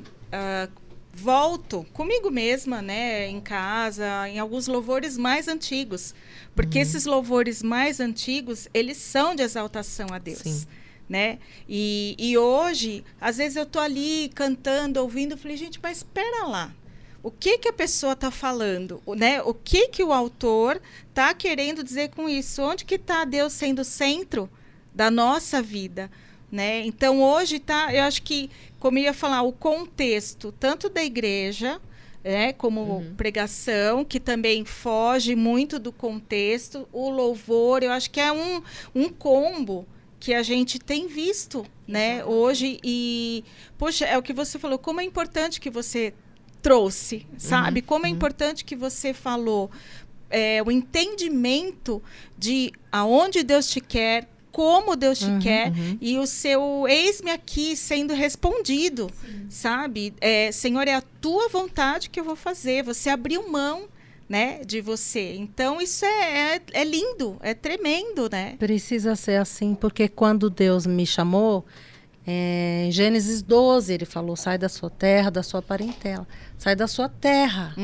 volto comigo mesma, né, em casa, em alguns louvores mais antigos, porque esses louvores mais antigos, eles são de exaltação a Deus. Sim. Né? E hoje, às vezes eu tô ali cantando, ouvindo, eu falei, gente, mas espera lá. O que a pessoa está falando? Né? O que o autor está querendo dizer com isso? Onde que está Deus sendo o centro da nossa vida? Né? Então, hoje, eu acho que, como eu ia falar, o contexto, tanto da igreja, né, como pregação, que também foge muito do contexto, o louvor, eu acho que é um combo que a gente tem visto, né, hoje. E, poxa, é o que você falou, como é importante que você trouxe, sabe? Como é importante que você falou o entendimento de aonde Deus te quer, como Deus te quer, e o seu eis-me aqui sendo respondido, sabe? Senhor, é a tua vontade que eu vou fazer. Você abriu mão, né, de você. Então, isso é lindo, é tremendo, né? Precisa ser assim, porque quando Deus me chamou, em Gênesis 12, ele falou, sai da sua terra, da sua parentela. Sai da sua terra.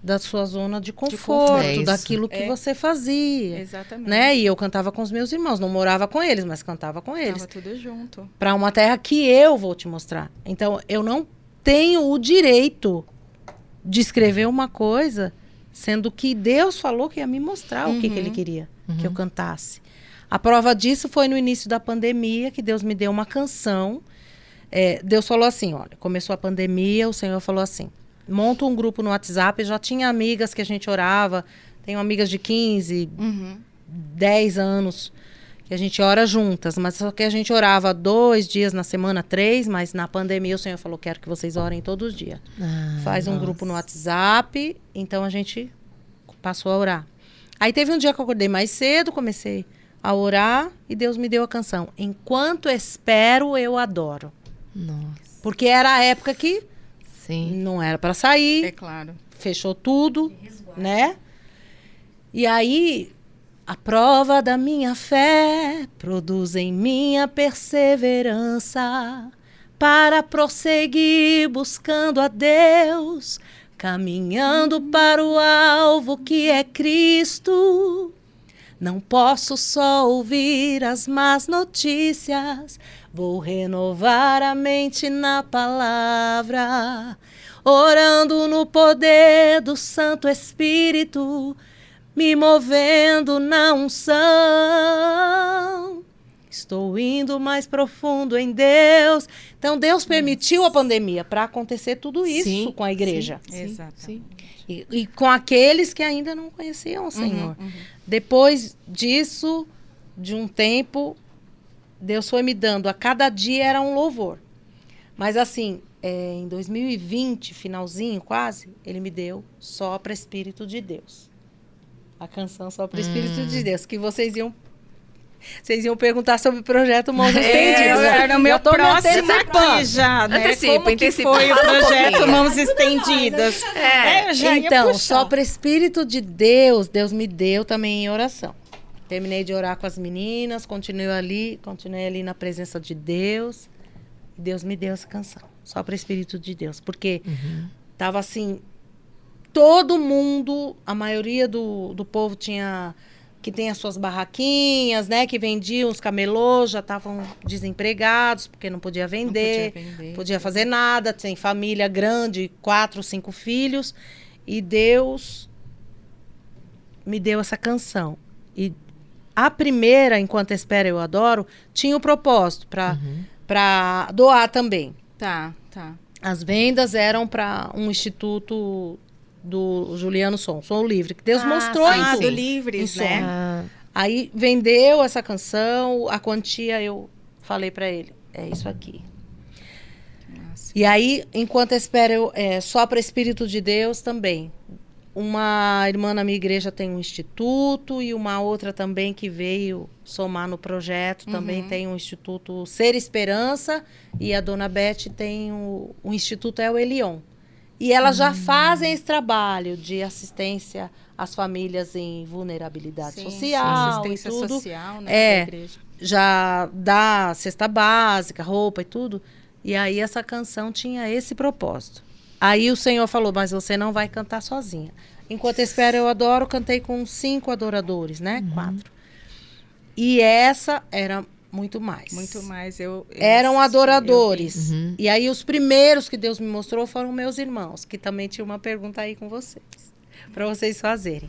Da sua zona de conforto, daquilo que você fazia. Exatamente. Né? E eu cantava com os meus irmãos, não morava com eles, mas cantava com eles. Tava tudo junto. Para uma terra que eu vou te mostrar. Então, eu não tenho o direito de escrever uma coisa, sendo que Deus falou que ia me mostrar o que ele queria que eu cantasse. A prova disso foi no início da pandemia, que Deus me deu uma canção. Deus falou assim, olha, começou a pandemia, o Senhor falou assim, monta um grupo no WhatsApp, eu já tinha amigas que a gente orava, tenho amigas de 15, 10 anos, que a gente ora juntas, mas só que a gente orava 2 dias na semana, 3, mas na pandemia o Senhor falou, quero que vocês orem todo dia. Faz um grupo no WhatsApp, então a gente passou a orar. Aí teve um dia que eu acordei mais cedo, comecei a orar e Deus me deu a canção, Enquanto Espero, Eu Adoro. Nossa. Porque era a época que não era para sair. É claro. Fechou tudo, né? E aí, a prova da minha fé produz em mim a perseverança para prosseguir buscando a Deus, caminhando para o alvo que é Cristo. Não posso só ouvir as más notícias, vou renovar a mente na palavra, orando no poder do Santo Espírito, me movendo na unção. Estou indo mais profundo em Deus. Então, Deus permitiu a pandemia para acontecer tudo isso com a igreja. Exato. E com aqueles que ainda não conheciam o Senhor. Depois disso, de um tempo, Deus foi me dando, a cada dia era um louvor. Mas assim, em 2020, finalzinho quase, ele me deu Sopra Espírito de Deus. A canção Sopra Espírito de Deus, que vocês iam perguntar sobre o projeto Mãos Estendidas. Era o meu próximo aqui já, né? Como que foi o projeto Mãos Estendidas? Eu já ia Então, puxar. Sopra Espírito de Deus, Deus me deu também em oração. Terminei de orar com as meninas, continuei ali na presença de Deus. Deus me deu essa canção, Sopra Espírito de Deus. Porque tava assim, todo mundo, a maioria do povo que tem as suas barraquinhas, né? Que vendiam os camelôs, já estavam desempregados, porque não podia vender, não podia fazer nada, tem família grande, 4, 5 filhos. E Deus me deu essa canção. E a primeira, Enquanto Espera Eu Adoro, tinha o propósito para doar também. Tá. As vendas eram para um instituto do Juliano Som Livre, que Deus mostrou em do tudo. Livres, Em né? som. Aí vendeu essa canção, a quantia eu falei para ele, é isso aqui. Nossa. E aí, Enquanto Espera Eu, Só para Espírito de Deus também. Uma irmã na minha igreja tem um instituto e uma outra também que veio somar no projeto também tem um instituto Ser Esperança, e a dona Beth tem o Instituto El Elyon. E elas já fazem esse trabalho de assistência às famílias em vulnerabilidade social, assistência e tudo. social, né, É. da igreja. Já dá cesta básica, roupa e tudo. E aí essa canção tinha esse propósito. Aí o Senhor falou, mas você não vai cantar sozinha. Enquanto Espera Eu Adoro, cantei com 5 adoradores, né? 4. E essa era muito mais. Muito mais. Eram assisti, adoradores. eu vi. E aí os primeiros que Deus me mostrou foram meus irmãos, que também tinha uma pergunta aí com vocês. Para vocês fazerem.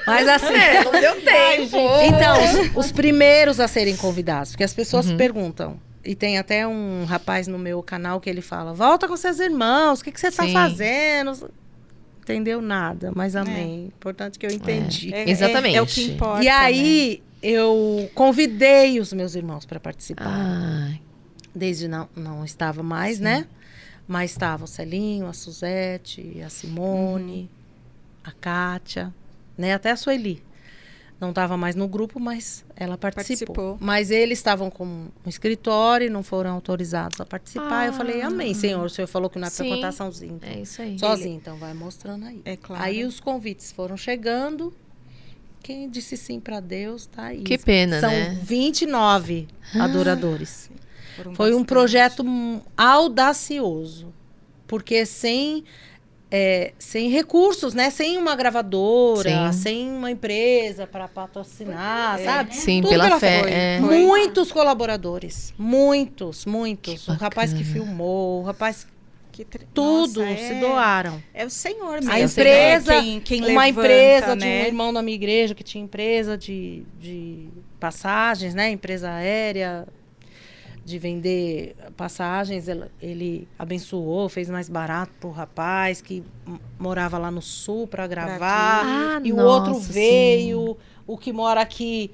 Mas assim... Não deu tempo. Então, os primeiros a serem convidados, porque as pessoas perguntam. E tem até um rapaz no meu canal que ele fala, volta com seus irmãos, o que você está Sim. fazendo? Entendeu nada, mas amém. Importante que eu entendi. Exatamente. É o que importa. E aí, eu convidei os meus irmãos para participar. Ai, Desde não estava mais, né? Mas estavam o Celinho, a Suzete, a Simone, a Kátia, né? Até a Sueli. Não estava mais no grupo, mas ela participou. Mas eles estavam com um escritório e não foram autorizados a participar. Eu falei, amém, Senhor. O Senhor falou que não é para Sim. contar sozinho. é isso aí. Sozinho, então vai mostrando aí. É claro. Aí os convites foram chegando. Quem disse sim para Deus, tá aí. Que pena, São né? 29 adoradores. Foram Foi um bastante. projeto audacioso. Porque sem recursos, né? Sem uma gravadora, Sim. sem uma empresa para patrocinar, sabe? Sim, Tudo pela pela fé. Foi. Muitos colaboradores. Muitos. Que O rapaz que bacana. filmou, o rapaz... Nossa, Tudo se doaram. É o Senhor mesmo. A é o empresa, Quem uma levanta, empresa de né? um irmão da minha igreja que tinha empresa de passagens, né? Empresa aérea, de vender passagens. Ele abençoou, fez mais barato pro rapaz que morava lá no sul para gravar. Ah, E o nossa, outro veio, o que mora aqui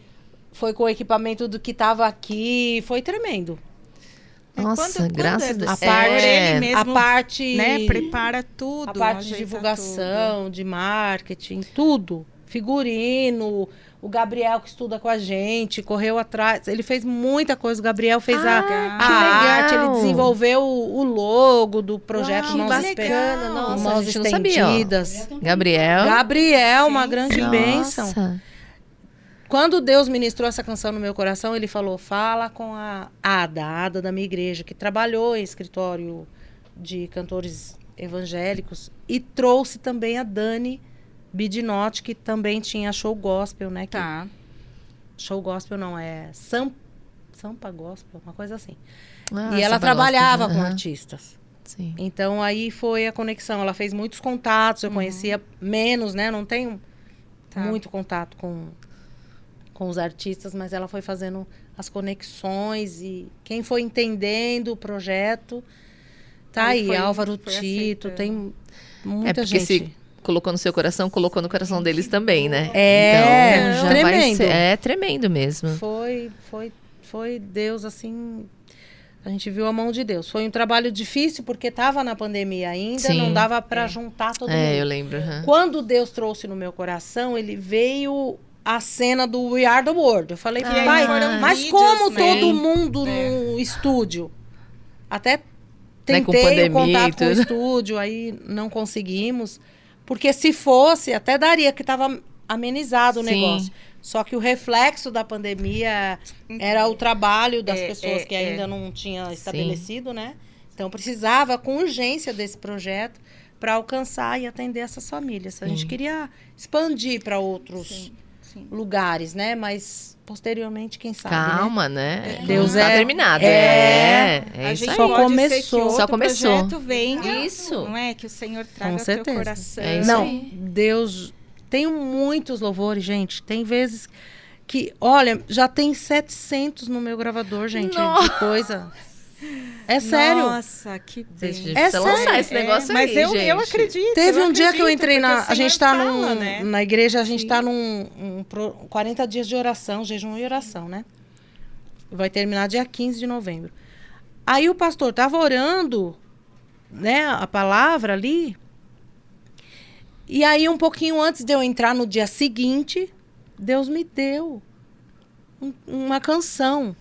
foi com o equipamento do que estava aqui. Foi tremendo. Nossa, Quando graças é do a Deus. Senhor, ele mesmo, A parte... né, prepara tudo. A parte de ajeita divulgação, de marketing, tudo. Figurino, o Gabriel que estuda com a gente, correu atrás. Ele fez muita coisa. O Gabriel fez a arte, ele desenvolveu o logo do projeto Que Mãos bacana, nossa, a Mãos gente não sabia, ó. Estendidas. Gabriel. Gabriel, uma Sim, grande sim. bênção. Nossa. Quando Deus ministrou essa canção no meu coração, ele falou, fala com a Ada da minha igreja, que trabalhou em escritório de cantores evangélicos, e trouxe também a Dani Bidinotti, que também tinha show gospel, né? Que Tá. show gospel não, é Sampa Gospel, uma coisa assim. Ah, E ela Sampa trabalhava Gospel, com aham. artistas. Sim. Então aí foi a conexão. Ela fez muitos contatos, eu conhecia menos, né? Não tenho Tá. muito contato com os artistas, mas ela foi fazendo as conexões e quem foi entendendo o projeto, tá Aí aí, foi- Álvaro foi Tito, aceitando. tem É muita porque gente. se colocou no seu coração, colocou no coração deles também, né? É, então, já tremendo. vai ser. É tremendo mesmo. Foi Deus, assim, a gente viu a mão de Deus. Foi um trabalho difícil porque estava na pandemia ainda, Sim. não dava para juntar todo É, eu mundo. lembro. aham. Quando Deus trouxe no meu coração, ele veio a cena do We Are the World. Eu falei, aí pai, foram mas vídeos, como né? todo mundo É. no estúdio? Até Né, com tentei o pandemia e contato com o tudo. estúdio, aí não conseguimos. Porque se fosse, até daria, que estava amenizado o Sim. negócio. Só que o reflexo da pandemia era o trabalho das pessoas que ainda não tinha estabelecido, né? Então precisava com urgência desse projeto para alcançar e atender essas famílias. A gente queria expandir para outros lugares, né? Mas posteriormente, quem sabe, né? Calma, né? Deus Não tá é- terminado. é- A isso gente aí. Só pode começou. ser que outro Só começou. projeto venha. Isso. Não é? Que o Senhor traga Com ao teu certeza. coração. É isso Não, aí. Deus Tenho muitos louvores, gente. Tem vezes que, olha, já tem 700 no meu gravador, gente, de coisa. É sério. Nossa, que bem. Gente, É precisa lançar sério. esse negócio Mas aí, eu gente. acredito. Teve eu um dia que eu acredito, entrei porque na... o A gente Senhor tá fala, né? na igreja, a gente tá num 40 dias de oração, jejum e oração, né? Vai terminar dia 15 de novembro. Aí o pastor tava orando, né, a palavra ali. E aí, um pouquinho antes de eu entrar no dia seguinte, Deus me deu uma canção.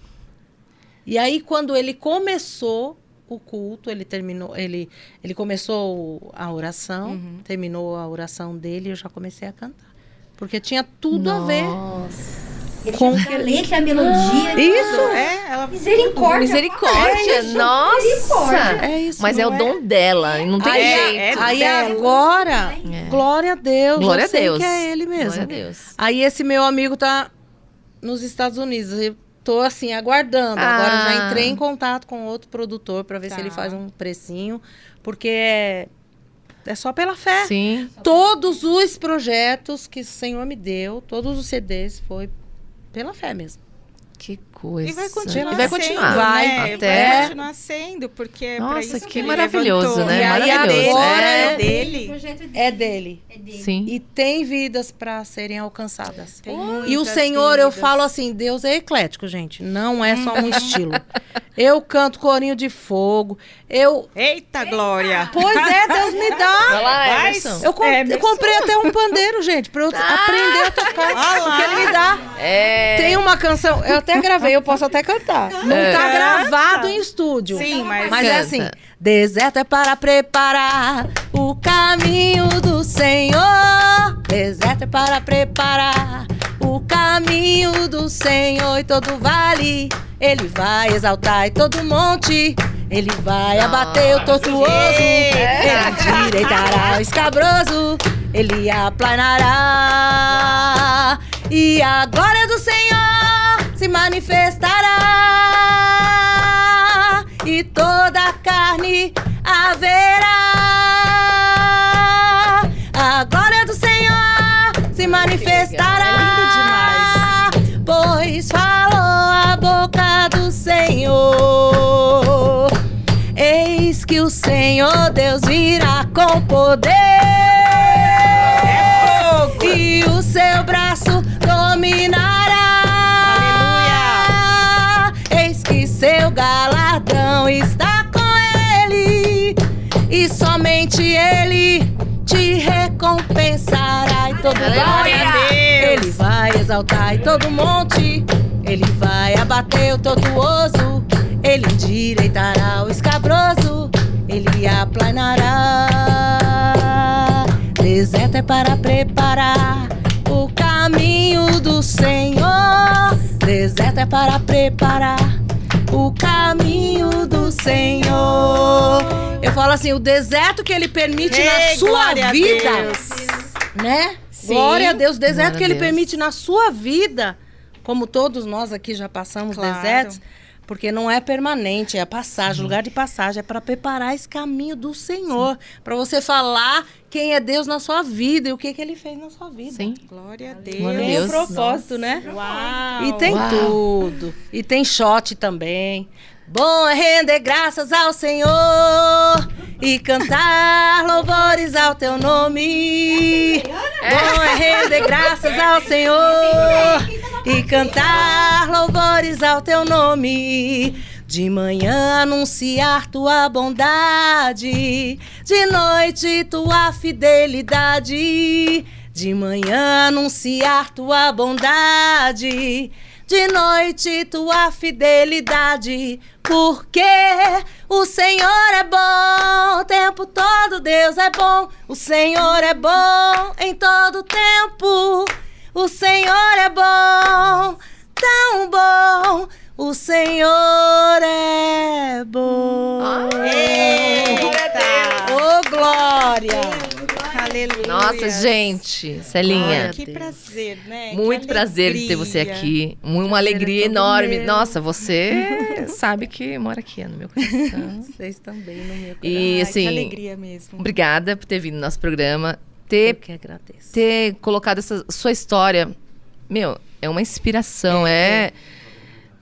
E aí, quando ele começou o culto, ele terminou, ele começou a oração, terminou a oração dele, e eu já comecei a cantar. Porque tinha tudo a ver. Com a letra, a melodia. Isso, ela Misericórdia. Misericórdia, nossa. Misericórdia. é isso. Mas é o dom dela, e não tem jeito. Aí dela. agora, glória a Deus, Glória eu a sei Deus. que é ele mesmo. Glória a Deus. Aí esse meu amigo tá nos Estados Unidos. Eu tô assim, aguardando. Agora eu já entrei em contato com outro produtor para ver se ele faz um precinho. Porque é só pela fé. Sim. Todos os projetos que o Senhor me deu, todos os CDs, foi pela fé mesmo. Que coisa. E vai continuar. E vai sendo, continuar. né? Até... Vai continuar sendo, porque é pra Nossa, isso que ele maravilhoso, levantou. né? E aí Maravilhoso. agora É. é dele. É dele. Sim. E tem vidas para serem alcançadas. Tem E o muitas Senhor, eu vidas. falo assim, Deus é eclético, gente. Não é só um estilo. Eu canto corinho de fogo. Eita, Glória! Pois é, Deus me Vai dá. lá, Vai, Emerson. Eu comprei até um pandeiro, gente, para eu aprender a tocar. Porque ele me dá. É. Tem uma canção, eu até gravei, eu posso até cantar. Não tá gravado em estúdio. Sim, mas é Canta. assim, deserto é para preparar o caminho do Senhor. Deserto é para preparar o caminho do Senhor. E todo vale ele vai exaltar, e todo monte ele vai abater o tortuoso. Ele endireitará o escabroso, ele aplanará. E a glória do Senhor se manifestará, e toda a carne haverá. A glória do Senhor se manifestará, pois falou a boca do Senhor. Eis que o Senhor Deus virá com poder, e o seu braço dominará. Eis que seu galardão está com ele, e somente ele te recompensará. E todo vale ele vai exaltar, e todo monte ele vai abater o tortuoso. Ele endireitará o escabroso, ele aplanará. Deserto é para preparar o caminho do Senhor. Deserto é para preparar o caminho do Senhor. Eu falo assim, o deserto que ele permite na sua vida, né? Sim. Glória a Deus, o deserto Glória que a ele Deus. permite na sua vida, como todos nós aqui já passamos Claro. desertos, porque não é permanente, é passagem, lugar de passagem, é para preparar esse caminho do Senhor, para você falar quem é Deus na sua vida e o que que ele fez na sua vida. Sim. Glória a Deus. Glória a Tem Deus. um propósito, né? Uau. E tem Uau. tudo. E tem shot também. Bom é render graças ao Senhor e cantar louvores ao teu nome. Bom é render graças ao Senhor e cantar louvores ao teu nome. De manhã anunciar tua bondade, de noite tua fidelidade. De manhã anunciar tua bondade, de noite tua fidelidade. Porque o Senhor é bom, o tempo todo Deus é bom. O Senhor é bom em todo tempo. O Senhor é bom, tão bom. O Senhor é bom. Eita. Ô, glória! Aleluia. Nossa, gente, Celinha. Que prazer, né? Muito Que prazer de ter você alegria. aqui. Uma alegria enorme. Nossa, você sabe que mora aqui no meu coração. Vocês também no meu coração. E Ai, assim, que alegria mesmo. obrigada por ter vindo no nosso programa. Eu que agradeço. ter colocado essa sua história. Meu, é uma inspiração,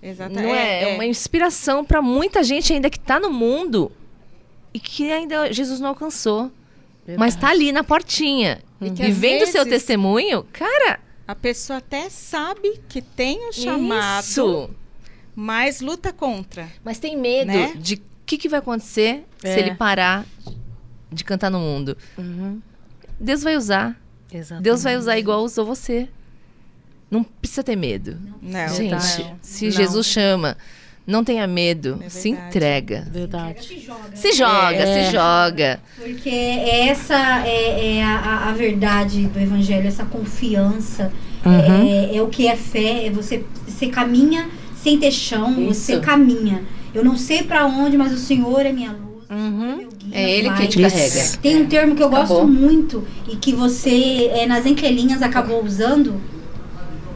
Exatamente. não é uma inspiração para muita gente ainda que tá no mundo e que ainda Jesus não alcançou. Mas tá ali na portinha. E que E às vendo o seu vezes testemunho, cara, a pessoa até sabe que tem um chamado, isso. mas luta contra. Mas tem medo Né? de o que vai acontecer se ele parar de cantar no mundo. Deus vai usar. Exatamente. Deus vai usar igual usou você. Não precisa ter medo. Não, Gente, não. se Jesus chama, não tenha medo. É se verdade. entrega. Verdade. Se joga, se joga. Porque essa é a verdade do evangelho, essa confiança. É o que é fé, você caminha sem ter chão, você Isso. caminha. Eu não sei pra onde, mas o Senhor é minha luz. Meu guia, É ele vai. que te carrega. Tem um termo que eu Acabou. gosto muito e que você, nas entrelinhas, acabou usando,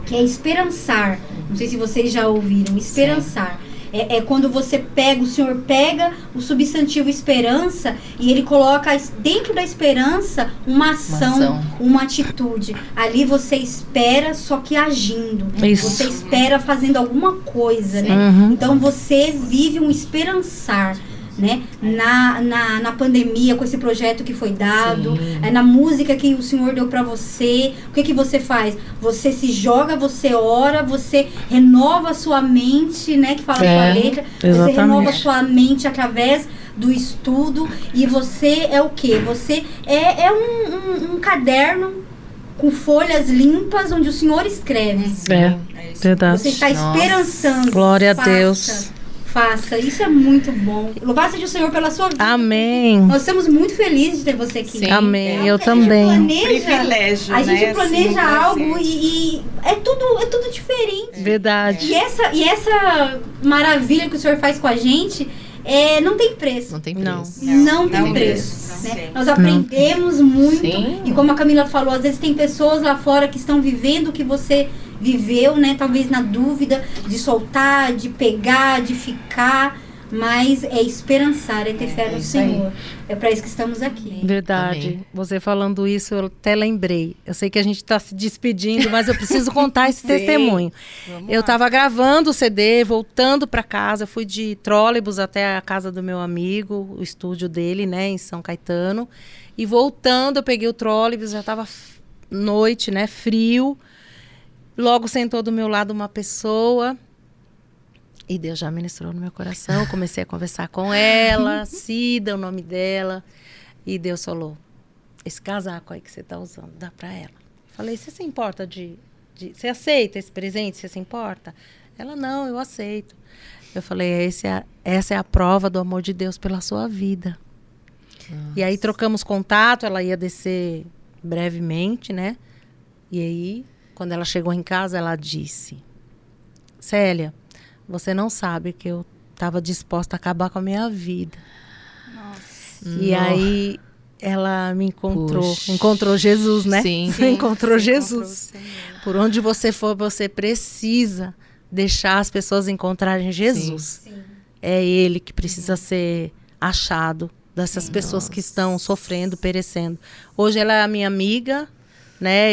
que é esperançar. Não sei se vocês já ouviram. Esperançar. É quando você pega, o Senhor pega o substantivo esperança e ele coloca dentro da esperança uma ação, uma atitude. Ali você espera, só que agindo. Isso. Você espera fazendo alguma coisa, né? Então você vive um esperançar. Né? Na pandemia, com esse projeto que foi dado, na música que o Senhor deu pra você, o que você faz? Você se joga, você ora, você renova a sua mente, né? Que fala a sua letra, você renova a sua mente através do estudo, e você é o quê? Você é um caderno com folhas limpas onde o Senhor escreve. Verdade. Você está esperançando. Glória a Faça. Deus. Faça, isso é muito bom. Louvado seja o Senhor pela sua vida. Amém. Nós estamos muito felizes de ter você aqui. Sim. Amém. Eu A gente também. Privilégio, a gente né, planeja assim, algo presente. e é tudo diferente. Verdade. E essa maravilha que o Senhor faz com a gente não tem preço. Não tem Não. preço. Não tem não preço. mesmo. Né? Sim. Nós aprendemos muito. Sim. E como a Camila falou, às vezes tem pessoas lá fora que estão vivendo o que você viveu, né? Talvez na dúvida de soltar, de pegar, de ficar. Mas é esperançar, é ter fé no Senhor. É para isso que estamos aqui. Verdade. Amém. Você falando isso, eu até lembrei. Eu sei que a gente está se despedindo, mas eu preciso contar esse testemunho. Eu estava gravando o CD, voltando para casa, fui de trólebus até a casa do meu amigo, o estúdio dele, né, em São Caetano. E voltando, eu peguei o trólebus, já estava noite, né, frio. Logo sentou do meu lado uma pessoa. E Deus já ministrou no meu coração. Eu comecei a conversar com ela, Cida, o nome dela. E Deus falou, esse casaco aí que você tá usando, dá pra ela. Falei, você se importa você aceita esse presente? Você se importa? Ela, não, eu aceito. Eu falei, essa é a prova do amor de Deus pela sua vida. E aí trocamos contato, ela ia descer brevemente, né? E aí, quando ela chegou em casa, ela disse, Célia, você não sabe que eu estava disposta a acabar com a minha vida. E aí ela me encontrou. Puxa. Encontrou Jesus, né? Sim. Encontrou Sim, Jesus. encontrou o Senhor. Por onde você for, você precisa deixar as pessoas encontrarem Jesus. É Ele que precisa ser achado dessas pessoas que estão sofrendo, perecendo. Hoje ela é a minha amiga, né?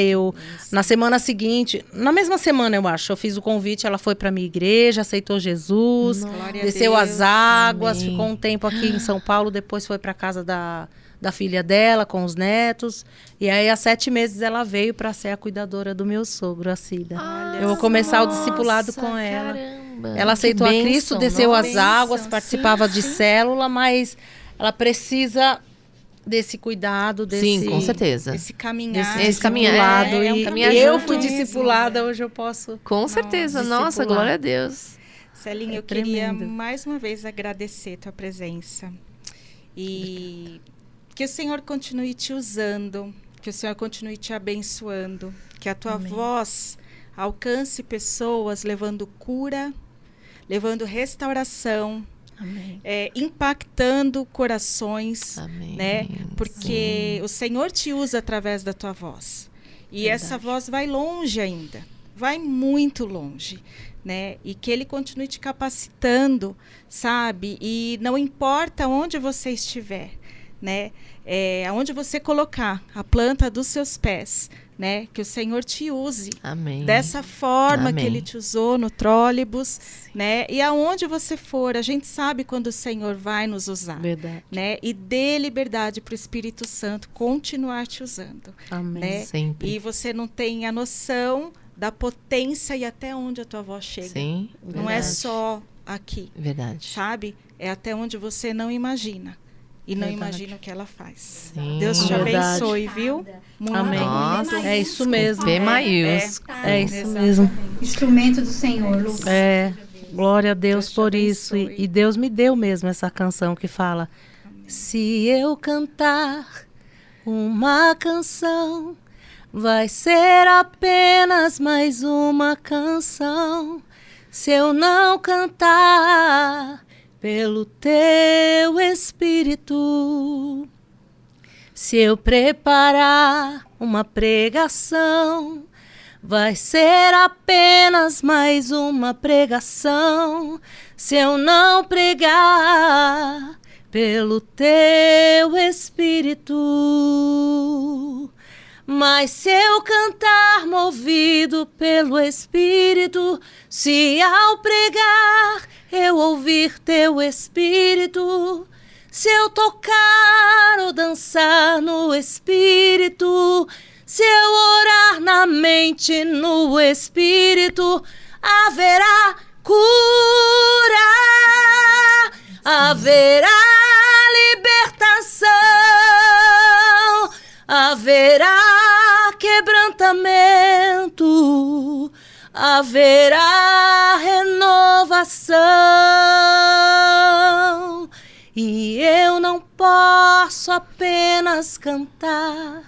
Na semana seguinte, na mesma semana eu acho, eu fiz o convite, ela foi para minha igreja, aceitou Jesus, Glória a desceu Deus. as águas, Amém. ficou um tempo aqui em São Paulo, depois foi para casa da filha dela, com os netos. E aí, há 7 meses, ela veio para ser a cuidadora do meu sogro, a Cida. Eu vou começar o discipulado com ela. Caramba, Ela aceitou que a Cristo, bênção, desceu nossa. as águas, participava de célula, mas ela precisa desse cuidado, desse... Sim, com certeza. Esse caminhar. Esse caminhar, discipulado. é um E caminhar eu junto fui mesmo, discipulada, hoje eu posso... Com certeza. Nossa, discipular. glória a Deus. Celinha, É eu queria tremendo. mais uma vez agradecer tua presença. E que o Senhor continue te usando, que o Senhor continue te abençoando, que a tua voz alcance pessoas levando cura, levando restauração, impactando corações, Amém. né? Porque o Senhor te usa através da tua voz. E essa voz vai longe ainda, vai muito longe, né? E que Ele continue te capacitando, sabe? E não importa onde você estiver, né? aonde você colocar a planta dos seus pés, né? Que o Senhor te use Amém. dessa forma Amém. que Ele te usou no trólebus, né? E aonde você for, a gente sabe quando o Senhor vai nos usar, Verdade. né? E dê liberdade para o Espírito Santo continuar te usando, Amém. né? Sempre. E você não tem a noção da potência e até onde a tua voz chega. Sim, Não é Verdade. só aqui, verdade. sabe? É até onde você não imagina. E não Verdade. imagina o que ela faz. Sim. Deus te Verdade. abençoe, viu? Muito Amém. Nossa, É isso mesmo. B maiúsculo. É isso mesmo. Instrumento do Senhor, Lu. É, glória a Deus Deus te por isso. abençoe. E Deus me deu mesmo essa canção que fala: se eu cantar uma canção, vai ser apenas mais uma canção. Se eu não cantar pelo teu Espírito, se eu preparar uma pregação, vai ser apenas mais uma pregação. Se eu não pregar pelo teu Espírito, mas se eu cantar movido pelo Espírito, se ao pregar eu ouvir teu Espírito, se eu tocar ou dançar no Espírito, se eu orar na mente no Espírito, haverá cura, haverá libertação, haverá quebrantamento, haverá renovação. E eu não posso apenas cantar,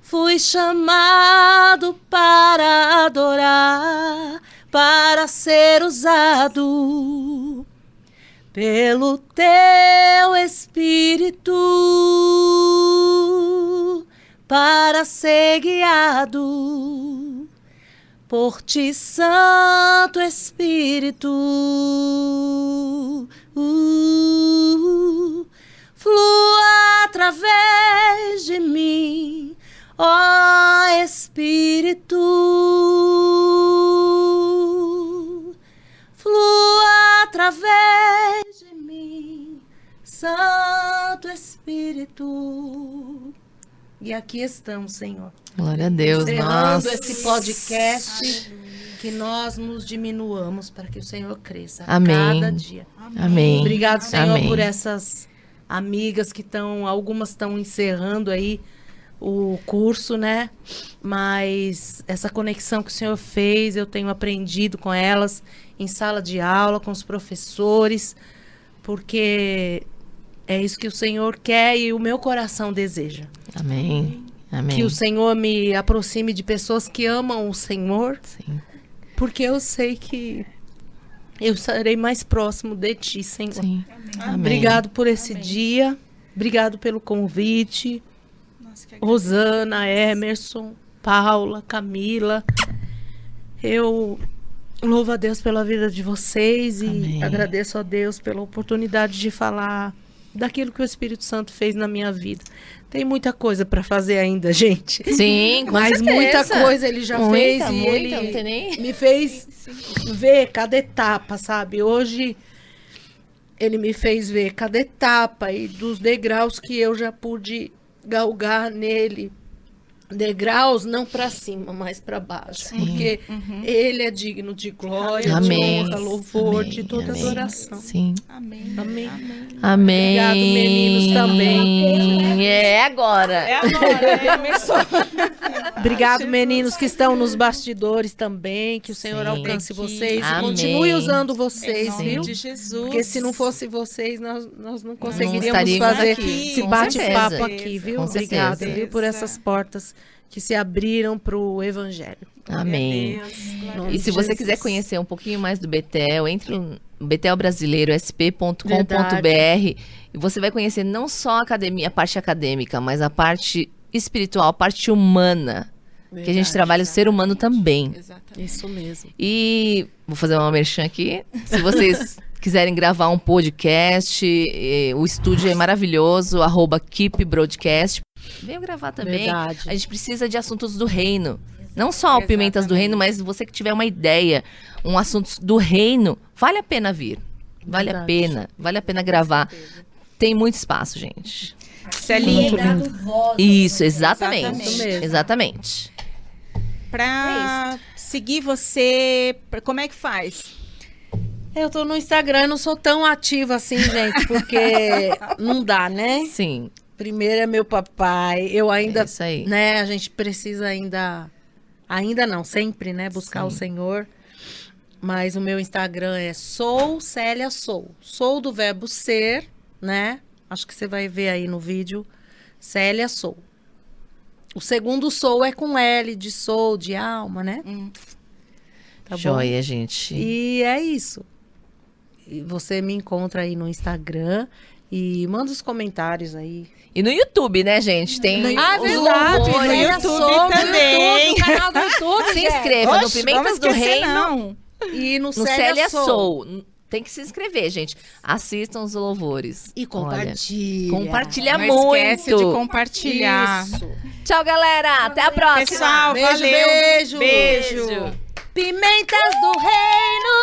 fui chamado para adorar, para ser usado pelo teu Espírito, para ser guiado por ti, Santo Espírito. Flua através de mim, ó Espírito. Flua através de mim, Santo Espírito. E aqui estamos, Senhor. Glória a Deus, Encerrando nossa. esse podcast, que nós nos diminuamos para que o Senhor cresça a Amém. cada dia. Amém. Obrigado, Senhor, Amém. por essas amigas que algumas estão encerrando aí o curso, né? Mas essa conexão que o Senhor fez, eu tenho aprendido com elas em sala de aula, com os professores, porque é isso que o Senhor quer e o meu coração deseja. Amém. Amém. Que o Senhor me aproxime de pessoas que amam o Senhor, Sim. porque eu sei que eu estarei mais próximo de Ti, Senhor. Sim. Amém. Obrigado por esse dia, obrigado pelo convite. Nossa, que Rosana, Emerson, Paula, Camila. Eu louvo a Deus pela vida de vocês e Amém. agradeço a Deus pela oportunidade de falar daquilo que o Espírito Santo fez na minha vida. Tem muita coisa para fazer ainda, gente. Sim, com Mas certeza. muita coisa ele já fez e ele não tem nem... me fez ver cada etapa, sabe? Hoje ele me fez ver cada etapa e dos degraus que eu já pude galgar nele. Degraus não para cima, mas para baixo. Sim. Porque ele é digno de glória, Amém. de honra, louvor, Amém. de toda Amém. adoração. Sim. Amém. Amém. Amém. Obrigado, meninos, também. É agora. É agora, Emerson. Obrigado, meninos que estão nos bastidores também. Que o Senhor Sim. alcance Aqui. vocês e Amém. continue usando Em vocês, nome viu? de Jesus. Porque se não fosse vocês, nós não conseguiríamos estaríamos fazer aqui, esse com bate-papo certeza. aqui, viu? Com Obrigada, certeza. viu, por essas portas que se abriram para o Evangelho. Amém. Nome E se de você Jesus. quiser conhecer um pouquinho mais do Betel, entre no betelbrasileirosp.com.br Verdade. e você vai conhecer não só a academia, a parte acadêmica, mas a parte espiritual, a parte humana. Que a gente trabalha o ser humano também. Exatamente. Isso mesmo. E vou fazer uma merchan aqui. Se vocês quiserem gravar um podcast, o estúdio é maravilhoso, @Keep Broadcast. Venham gravar também. Verdade. A gente precisa de assuntos do reino. Não só o Pimentas do Reino, mas você que tiver uma ideia, um assunto do reino, vale a pena vir. Vale a pena gravar. Tem muito espaço, gente. Celinha, Isso, exatamente. Exatamente. mesmo. Exatamente. pra seguir você, como é que faz? Eu tô no Instagram, eu não sou tão ativa assim, gente, porque não dá, né? Sim, Primeiro é meu papai, eu ainda, é isso aí. né, a gente precisa ainda não, sempre, né, buscar o Senhor. Mas o meu Instagram é Sou Célia Sou. Sou do verbo ser, né? Acho que você vai ver aí no vídeo. Célia Sou. O segundo Sou é com L, de sou, de alma, né? Tá bom? Joia, gente. E é isso. E você me encontra aí no Instagram e manda os comentários aí. E no YouTube, né, gente? Tem os verdade, louvores. no YouTube também. No canal do YouTube, Se gente. inscreva no Oxe, Pimentas vamos do esquecer, Reino. não. E no No Célia Célia Sou. Soul. Tem que se inscrever, gente. Assistam os louvores. E compartilha. Olha, compartilha Não muito. esquece de compartilhar. Isso. Tchau, galera. Até a próxima. Pessoal, Beijo, valeu. beijo. Beijo. Pimentas do Reino!